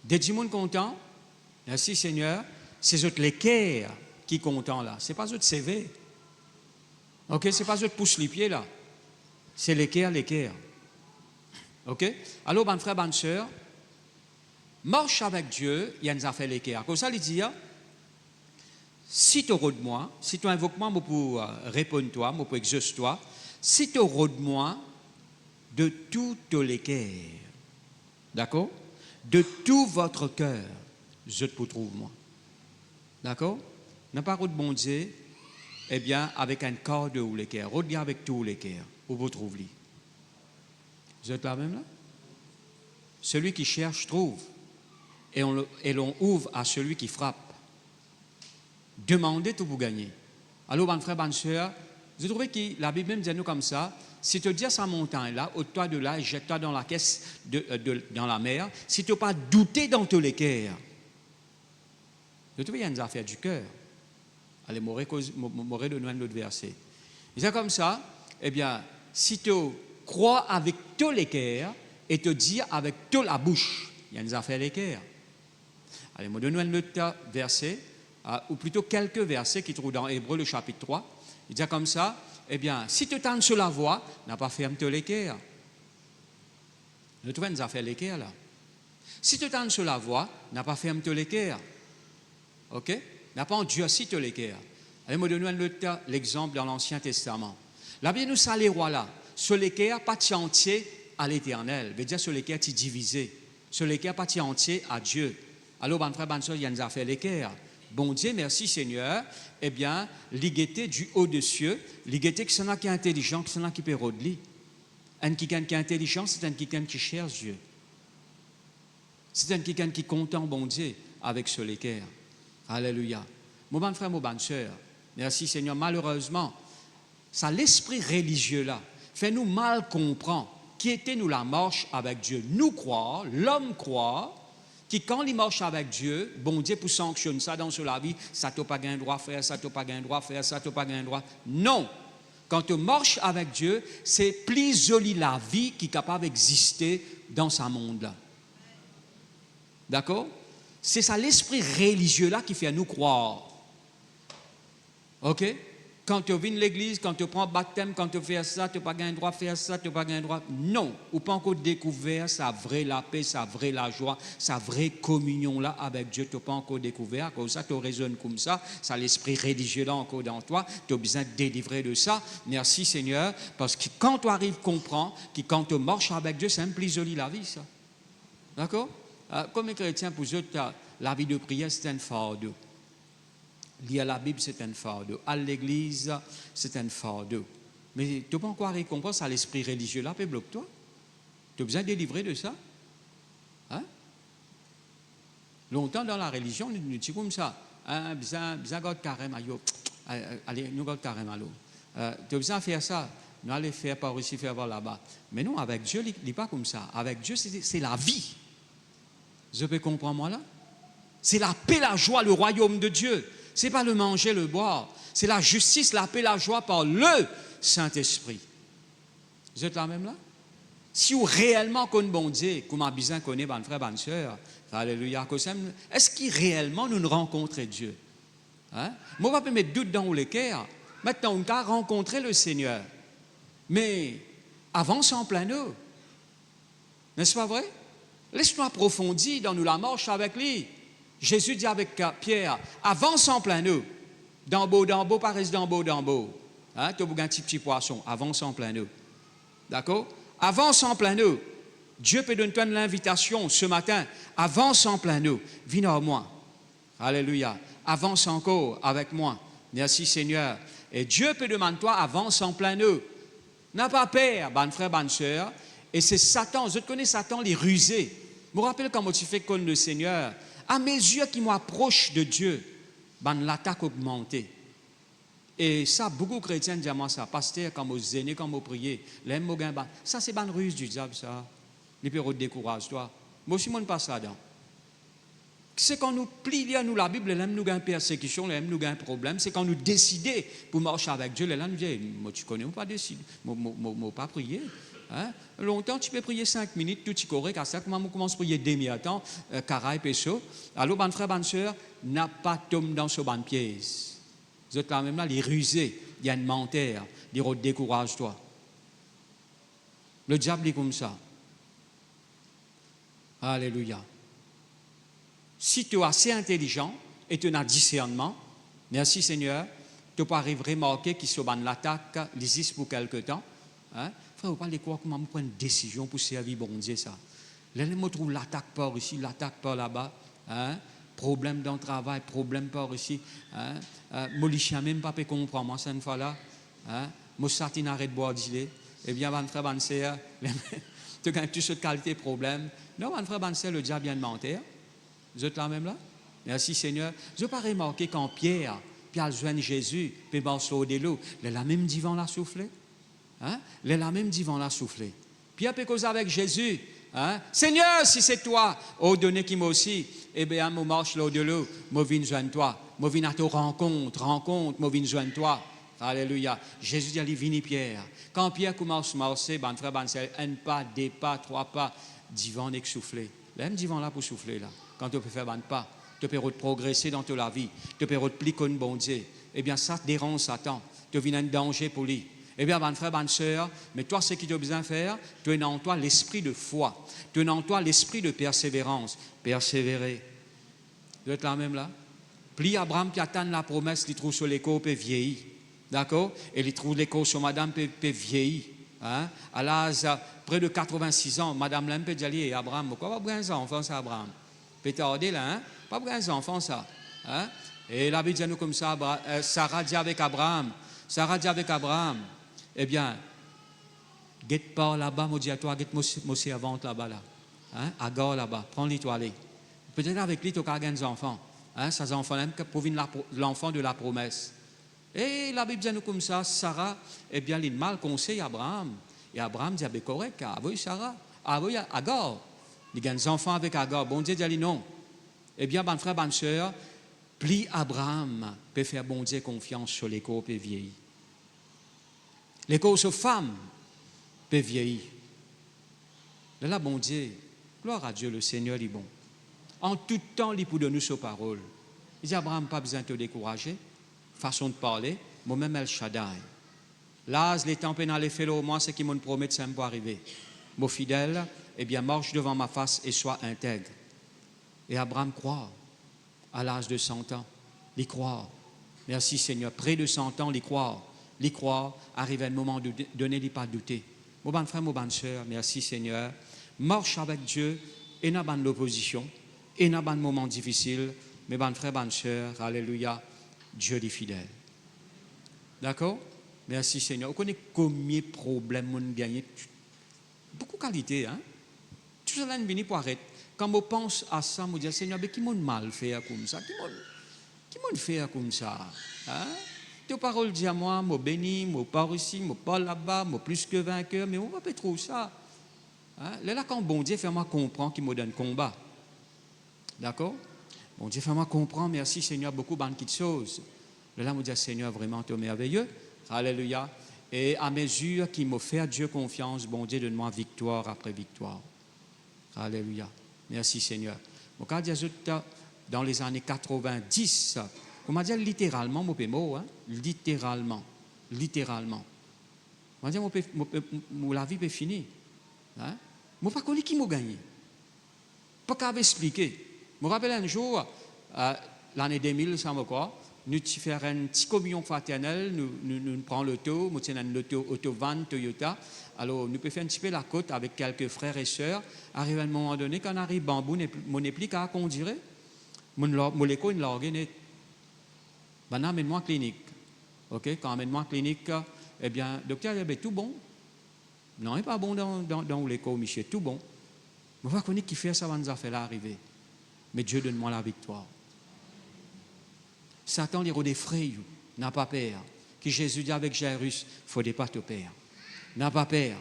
Des gens contents, merci Seigneur, c'est autres les cœurs qui contents là. Ce n'est pas autres CV. OK? Ce n'est pas autres pousse les pieds là. C'est les cœurs. OK? Alors, bonne frère, bonne soeur, marche avec Dieu, il y a une affaire les cœurs. Comme ça, il dit, si tu auras de moi, si tu invoques moi pour répondre toi, pour exaucer toi, si tu auras de moi, de toutes les cœurs, d'accord? De tout votre cœur, je te trouve moi. D'accord? N'a pas de bon Dieu, eh bien, avec un corps de ou les cœurs. Regarde avec tous les cœurs, où vous trouvez. Vous êtes là même là? Celui qui cherche trouve. Et l'on ouvre à celui qui frappe. Demandez tout pour gagner. Alors, bonne frère, bonne soeur, vous trouvez que la Bible même dit nous comme ça, si tu dis à sa montagne-là, ôte-toi de là, jette-toi dans la caisse, dans la mer, si tu n'as pas douté dans tous les cœurs. Vous trouvez qu'il y a une affaire du cœur. Allez, m'aurait de nous un autre verset. Il dit comme ça, eh bien, si tu crois avec tous les cœurs et te dis avec toute la bouche, il y a une affaire des cœurs. Allez, moi donne-nous un autre verset, ou plutôt quelques versets qui trouvent dans Hébreux le chapitre 3. Il dit comme ça, eh bien, si tu tentes sur la voie, n'a pas fermé tous les cœurs. Nous trouvons une affaire les cœurs là. Si tu tentes sur la voie, n'a pas fermé tous les cœurs. OK? N'a pas endurci tous les cœurs. Allez, moi donne-nous l'exemple dans l'Ancien Testament. La Bible nous ça les rois là. Sur les cœurs, pas de entier à l'Éternel. Veut dire sur les cœurs, tu divisé. Sur les cœurs, pas de entier à Dieu. Alors, bon frère, bonne soeur, il y a une affaire les cœurs. Bon Dieu, merci Seigneur, eh bien, l'igueté du haut des cieux, l'igueté qui est intelligent, qui est qui peut rodler. Un qui est intelligent, c'est un qui cherche Dieu. C'est un qui est content, bon Dieu, avec ce l'équerre. Alléluia. Mon bon frère, mon bonne soeur, merci Seigneur, malheureusement, ça l'esprit religieux là, fait nous mal comprendre qui était nous la marche avec Dieu. Nous croire, l'homme croit, qui quand il marche avec Dieu, bon Dieu pour sanctionner ça dans la vie, ça t'a pas gain droit faire, ça t'a pas gain droit faire, ça t'a pas gain droit. Non. Quand tu marches avec Dieu, c'est plus joli la vie qui est capable d'exister dans ce monde-là. D'accord? C'est ça l'esprit religieux là qui fait nous croire. OK? Quand tu viens de l'église, quand tu prends baptême, quand tu fais ça, tu n'as pas le droit de faire ça, tu n'as pas le droit. Non, ou pas encore découvert sa vraie la paix, sa vraie la joie, sa vraie communion là avec Dieu, tu n'as pas encore découvert. Comme ça, tu raisonnes comme ça l'esprit religieux là encore dans toi, tu as besoin de délivrer de ça. Merci Seigneur, parce que quand tu arrives à comprendre que quand tu marches avec Dieu, c'est un plus joli la vie, ça. D'accord? Comme les chrétiens, pour eux, la vie de prière, c'est un fardeau. Lire la Bible, c'est un fardeau. À l'église, c'est un fardeau. Mais tu n'as pas encore récompense à l'esprit religieux là, puis bloque-toi. Tu as besoin de délivrer de ça. Hein? Longtemps dans la religion, nous disons comme ça. Hein, besoin de carême, allez, nous avons carême à l'eau. Tu as besoin de faire ça. Nous allons faire par ici, faire par là-bas. Mais non, avec Dieu, il n'est pas comme ça. Avec Dieu, c'est la vie. Je peux comprendre moi là? C'est la paix, la joie, le royaume de Dieu. Ce n'est pas le manger, le boire. C'est la justice, la paix, la joie par le Saint-Esprit. Vous êtes là même là? Si vous réellement connaissez bon Dieu, comme besoin de connaître mon frère, bonne soeur, alléluia, est-ce qu'il réellement nous rencontrons Dieu? Hein? Moi, je ne vais pas mettre doute dans le cœur. Maintenant, on a rencontré le Seigneur. Mais avance en plein eau. N'est-ce pas vrai? Laisse-nous approfondir dans nous la marche avec lui. Jésus dit avec Pierre, avance en plein eau. D'en beau, pas reste d'en beau. Hein? Tu as un petit poisson, avance en plein eau. D'accord? Avance en plein eau. Dieu peut donner l'invitation ce matin. Avance en plein eau. Viens à moi. Alléluia. Avance encore avec moi. Merci Seigneur. Et Dieu peut demander toi, avance en plein eau. N'a pas peur, bonne frère, bonne soeur. Et c'est Satan, je connais Satan, les rusés. Je me rappelle quand tu fais comme le Seigneur. À mes yeux qui m'approchent de Dieu, ben, l'attaque augmentée. Et ça, beaucoup de chrétiens disent moi ça, pasteur, quand vous aînez, quand vous priez, ça c'est une ruse du diable, ça. Les périodes découragent, toi. Moi aussi, je ne passe là-dedans. C'est quand nous plions nous la Bible, là, nous avons une persécution, là, nous avons un problème. C'est quand nous décidons pour marcher avec Dieu, là, nous disons, moi tu connais, moi pas décider, moi pas prier. Hein? Longtemps, tu peux prier 5 minutes, tout est correct. À ça, comment on commence à prier demi-temps, caraï, pécho. Alors, bon frère, bonne soeur, n'a pas tombe dans ce bonne pièce. Vous êtes là même là, les rusés, il y a une menteur, les décourage-toi. Le diable est comme ça. Alléluia. Si tu es assez intelligent et tu as discernement, merci Seigneur, tu peux arriver à remarquer qu'il se bat l'attaque, l'existe pour quelque temps. Hein? Frère, vous parlez quoi? Comment prendre une décision pour servir bon Dieu ça? Là, je trouve l'attaque par ici, l'attaque par là-bas. Hein? Problème dans le travail, problème par ici. Hein? Moi, je ne même pas comprendre, moi, cette fois-là. Hein? Moi, je n'arrête de boire d'îler. Eh bien, mon frère, mon sœur, tu as toutes sortes de qualités, problèmes. Non, mon frère, mon sœur, le diable vient de mentir. Vous êtes là même là? Merci Seigneur. Je n'ai pas remarqué quand Pierre a joint Jésus, puis il au de l'eau, la même divan l'a soufflé. Hein? La même divan l'a soufflé. Pierre peut causer avec Jésus. Hein? Seigneur, si c'est toi, oh, donnez qui moi aussi, eh bien, moi marche là de l'eau, moi viens joindre toi. Moi viens à ta rencontre, moi viens joindre toi. Alléluia. Jésus dit, allez, venez Pierre. Quand Pierre commence à marcher, ben frère, ben c'est un pas, 2 pas, 3 pas, divan n'est que soufflé. Le même divan là pour souffler là. Quand tu peux faire un pas, tu peux progresser dans ta vie, tu peux plier comme bon Dieu. Eh bien, ça te dérange Satan. Tu viens un danger pour lui. Eh bien, bonne frère, bonne soeur, mais toi, ce que tu as besoin de faire, tu as en toi l'esprit de foi. Tu as en toi l'esprit de persévérance. Persévérer. Vous êtes là même là? Puis Abraham qui attend la promesse, il trouve sur l'écho, peut vieillir. D'accord? Et il trouve l'écho sur madame, peut vieillir. Hein? À l'âge près de 86 ans, madame Lem peut dire, Abraham, pourquoi pas un enfant, ça, Abraham? Peut tarder là, hein? Pas un enfant, ça. Hein? Et la Bible dit nous comme ça, Sarah dit avec Abraham, eh bien, guette pas là-bas, moi dis à toi, guette moi servante là-bas, là. Hein? Agar là-bas, prends-les toi aller. Peut-être avec lui, tu as des enfants. Hein? Ces enfants-là, pour l'enfant de la promesse. Et la Bible dit nous comme ça, Sarah, eh bien, il mal conseille Abraham. Et Abraham dit, ah ben correct, ah oui, Sarah, ah oui, Agar. Il y a des enfants avec Agar. Bon Dieu dit non. Eh bien, bon frère, bonne soeur, plie Abraham peut faire bon Dieu confiance sur les corps peut vieillir. Les corps sur femmes peut vieillir. Là, bon Dieu, gloire à Dieu, le Seigneur est bon. En tout temps, il peut donner sa parole. Il dit, Abraham, pas besoin de te décourager. façon de parler, moi-même El Shaddai. Là, les temps pénal et fait au moins, c'est qui me promet que ça me va arriver. Mon fidèle, eh bien, marche devant ma face et sois intègre. Et Abraham croit à l'âge de 100 ans. Il croit. Merci Seigneur. Près de 100 ans, il croit. Il croit. Arrive un moment de donner, il pas douter. Mon bon frère, mon bonne soeur, merci Seigneur. Marche avec Dieu et n'a pas l'opposition. Et n'a pas de moment difficile. Mes bon frères, bonne soeur, alléluia. Dieu est fidèle. D'accord? Merci Seigneur. Vous connaissez combien de problèmes on gagne? Beaucoup de qualité, hein? Tout cela est venu pour arrêter. Quand je pense à ça, je me dis, Seigneur, mais qui m'a mal fait comme ça? Qui m'a fait comme ça? Hein? Tes paroles disent à moi, je bénis, je pars ici, je pars là-bas, je plus que vainqueur, mais on ne va pas trop ça. Hein? Là, quand bon Dieu fait-moi comprendre qu'il me donne combat. D'accord? Bon Dieu fait-moi comprendre, merci Seigneur, beaucoup de choses. Là, je me dis, Seigneur, vraiment, tu es merveilleux. Alléluia. Et à mesure qu'il m'a fait à Dieu confiance, bon Dieu, donne-moi victoire après victoire. Alléluia. Merci Seigneur. Mon cas, dans les années 90, on m'a dit littéralement, mon mot, hein? Littéralement. On m'a dit, la vie est finie. Hein? Je n'ai pas connu qui m'a gagné. Pas qu'à expliquer. Je me rappelle un jour, l'année 2000, ça me quoi, nous faisons une petite communion fraternelle, nous prenons l'auto, nous tenons l'auto van Toyota. Alors, nous pouvons faire un petit peu la côte avec quelques frères et sœurs. Arrive à un moment donné, quand on arrive bambou, mon n'est plus qu'à conduire. Mon école, il l'a organisé. Maintenant, amène-moi en clinique. OK? Quand amène-moi en clinique, eh bien, le docteur, il est tout bon. Non, il n'est pas bon dans l'école, Michel, tout bon. Je ne sais pas qui fait ça, va nous a fait là arriver. Mais Dieu donne-moi la victoire. Satan, il des frayes, n'a pas peur. Qui Jésus dit avec Jairus, il ne faut pas te perdre. N'a pas peur.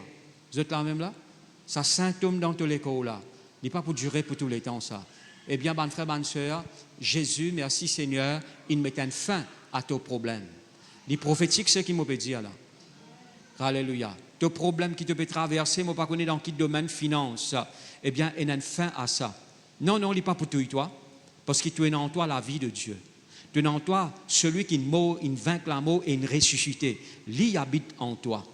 Vous êtes là même là? Ça symptôme dans tous les cas là. Il n'est pas pour durer pour tous les temps ça. Eh bien, bonne frère, bonne soeur, Jésus, merci Seigneur, il met une fin à ton problème. Les prophétiques, c'est ce qu'il m'a peut dire là. Alléluia. Ton problème qui te peut traverser, moi pas connais dans quel domaine, finance. Eh bien, il y a une fin à ça. Non, il n'est pas pour toi, parce qu'il tu es en toi la vie de Dieu. Tu es en toi celui qui mort, il vainc la mort et il ressuscité. Lui habite en toi.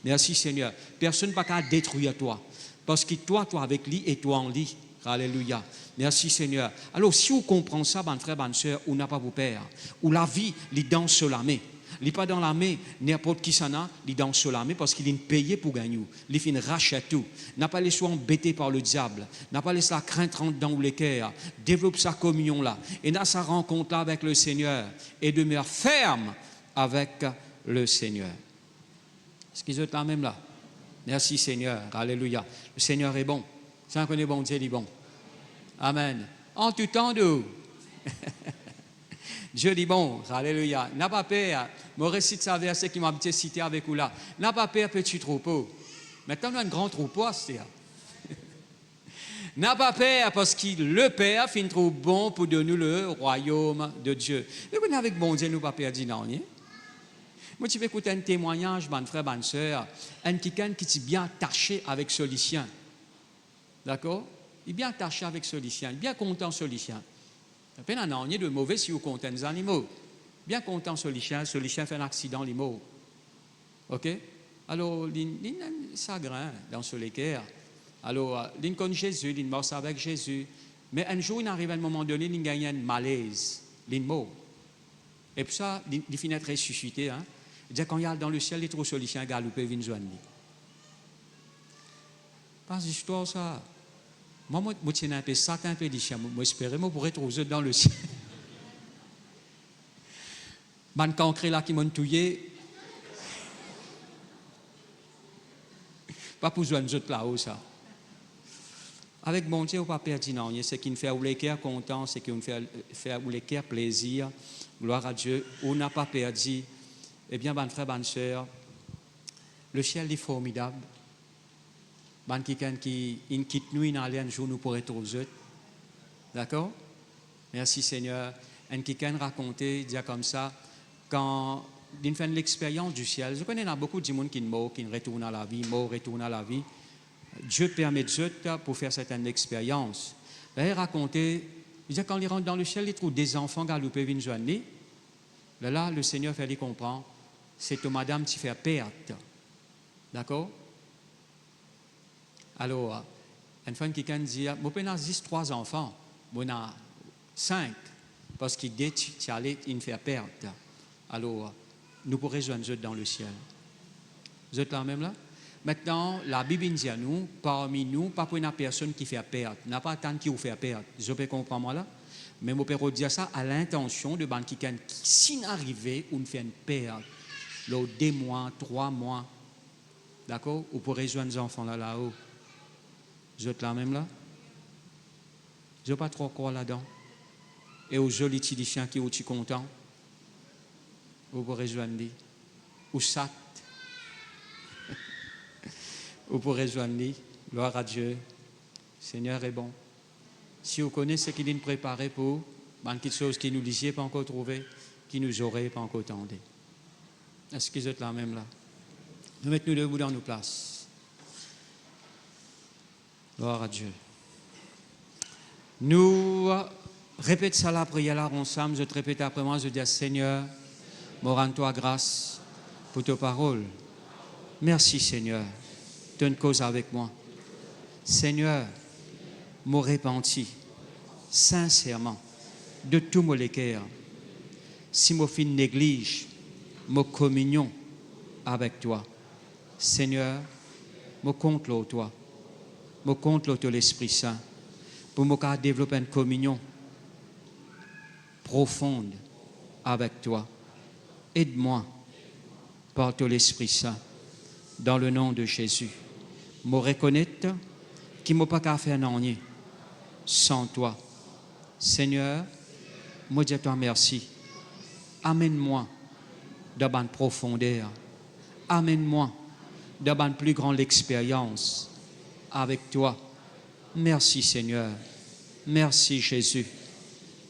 Merci Seigneur. Personne ne peut pas détruire toi. Parce que toi avec lui et toi en lui. Alléluia. Merci Seigneur. Alors si vous comprenez ça, bon frère, bonne soeur, ou n'a pas vous père. Ou la vie, il dans sur la main. Il n'est pas dans la main, n'importe qui s'en a, il dans sur la main parce qu'il est payé pour gagner. Il fait rachète tout. N'a pas laissé embêter par le diable. N'a pas laissé la crainte rentrer dans le cœur. Développe sa communion là. Et n'a sa rencontre là avec le Seigneur. Et demeure ferme avec le Seigneur. Est-ce qu'ils sont là même là? Merci Seigneur. Alléluia. Le Seigneur est bon. Ça connaît bon Dieu, il est bon. Amen. En tout temps de Dieu dit bon, alléluia. N'a pas peur. Je récite ça verset qui m'a cité avec vous là. N'a pas peur, petit troupeau. Maintenant, on a un grand troupeau, c'est n'a pas peur parce que le Père finit trop bon pour donner le royaume de Dieu. Mais avec bon Dieu, nous pas perdu non. Moi, tu peux écouter un témoignage, mon frère, ma soeur, un quelqu'un qui est bien attaché avec ce lycéen. D'accord? Il est bien attaché avec ce lycéen, il est bien content ce lycéen. Il n'y a pas de mauvais si vous comptez les animaux. Bien content ce lycéen fait un accident, il meurt. OK? Alors, il a un chagrin dans ce l'équerre. Alors, il connaît Jésus, il marche avec Jésus. Mais un jour, il arrive à un moment donné, il gagne un malaise, il meurt. Et puis ça, il finit de ressusciter. Hein? Il dit quand il y a dans le ciel, il trouve ce lycéen galopé, il vient joindre. Pas d'histoire ça. Moi, je tiens un peu Satan, un peu lycéen. Moi, j'espère que je pourrais trouver dans le ciel. Man cancré là qui m'ont tué. Pas pour jouer nous autres là-haut, ça. Avec mon Dieu, on ne peut pas perdre non. Ce qui nous fait ou les cœurs contents, ce qui nous fait ou les cœurs plaisir. Gloire à Dieu. On n'a pas perdu. Eh bien, mon frère, bonne soeur, le ciel est formidable. Ban quelqu'un qui quitte nous, il allait un jour nous pour être aux autres. D'accord? Merci Seigneur. Un quelqu'un racontait, dit comme ça, quand il fait l'expérience du ciel, je connais beaucoup de monde qui meurt, qui retourne à la vie, retourne à la vie. Dieu permet de autres pour faire certaines expériences. Il racontait, il dit quand il rentre dans le ciel, il trouve des enfants galopés, viennent joindre. Là, le Seigneur fait lui comprendre, c'est que madame qui fait perte. D'accord? Alors, une femme qui dit, moi, je n'ai 3 enfants, moi, j'en ai 5, parce qu'il dit qu'il allait une faire perte. Alors, nous pourrons rejoindre dans le ciel. Vous êtes là même là? Maintenant, la Bible dit à nous, parmi nous, pas pour une personne qui fait perte. N'a pas tant qui vous fait perte. Je peux comprendre moi là? Mais mon père dire ça à l'intention de ban qui si n'arrivait ou ne fait une perte, là, 2 mois, 3 mois, d'accord? Ou pour rejoindre les enfants là-haut. Vous êtes là même là? Je ne pas trop croire là-dedans. Et aux jolis petits chiens qui sont contents, vous pourrez rejoindre. Ou ça. Vous pourrez rejoindre. Gloire à Dieu. Seigneur est bon. Si vous connaissez ce qu'il nous préparé pour, quelque chose qui nous disiez pas encore trouvé, qui nous aurait pas encore tendu. Est-ce que vous êtes là même là? Nous mettons debout dans nos places. Gloire à Dieu. Nous répétons ça la prière là ensemble. Je te répète après moi, je dis Seigneur, me rends-toi grâce pour tes paroles. Merci Seigneur, tu as une cause avec moi. Seigneur, me repentis sincèrement de tout mon cœur. Si mon fils néglige ma communion avec toi, Seigneur, me compte toi, me compte l'Esprit Saint pour me développer une communion profonde avec toi. Aide-moi par ton Esprit Saint dans le nom de Jésus. Me reconnaître qu'il ne m'a pas qu'à faire rien sans toi. Seigneur, moi dis à toi merci. Amène-moi dans une profondeur. Amène-moi dans une plus grande expérience avec toi. Merci Seigneur. Merci Jésus.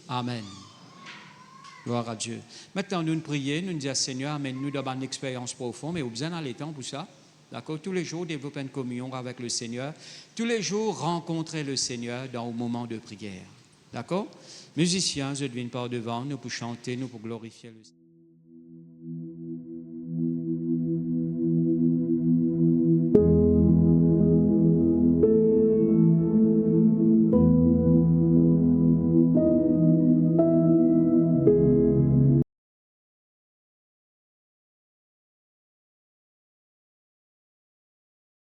Amen. Gloire à Dieu. Maintenant, nous prions, nous disons Seigneur, amène-nous dans une expérience profonde, mais au besoin dans les temps pour ça. D'accord? Tous les jours, développer une communion avec le Seigneur. Tous les jours, rencontrer le Seigneur dans le moment de prière. D'accord? Musiciens, je devine par devant, nous pour chanter, nous pour glorifier le Seigneur.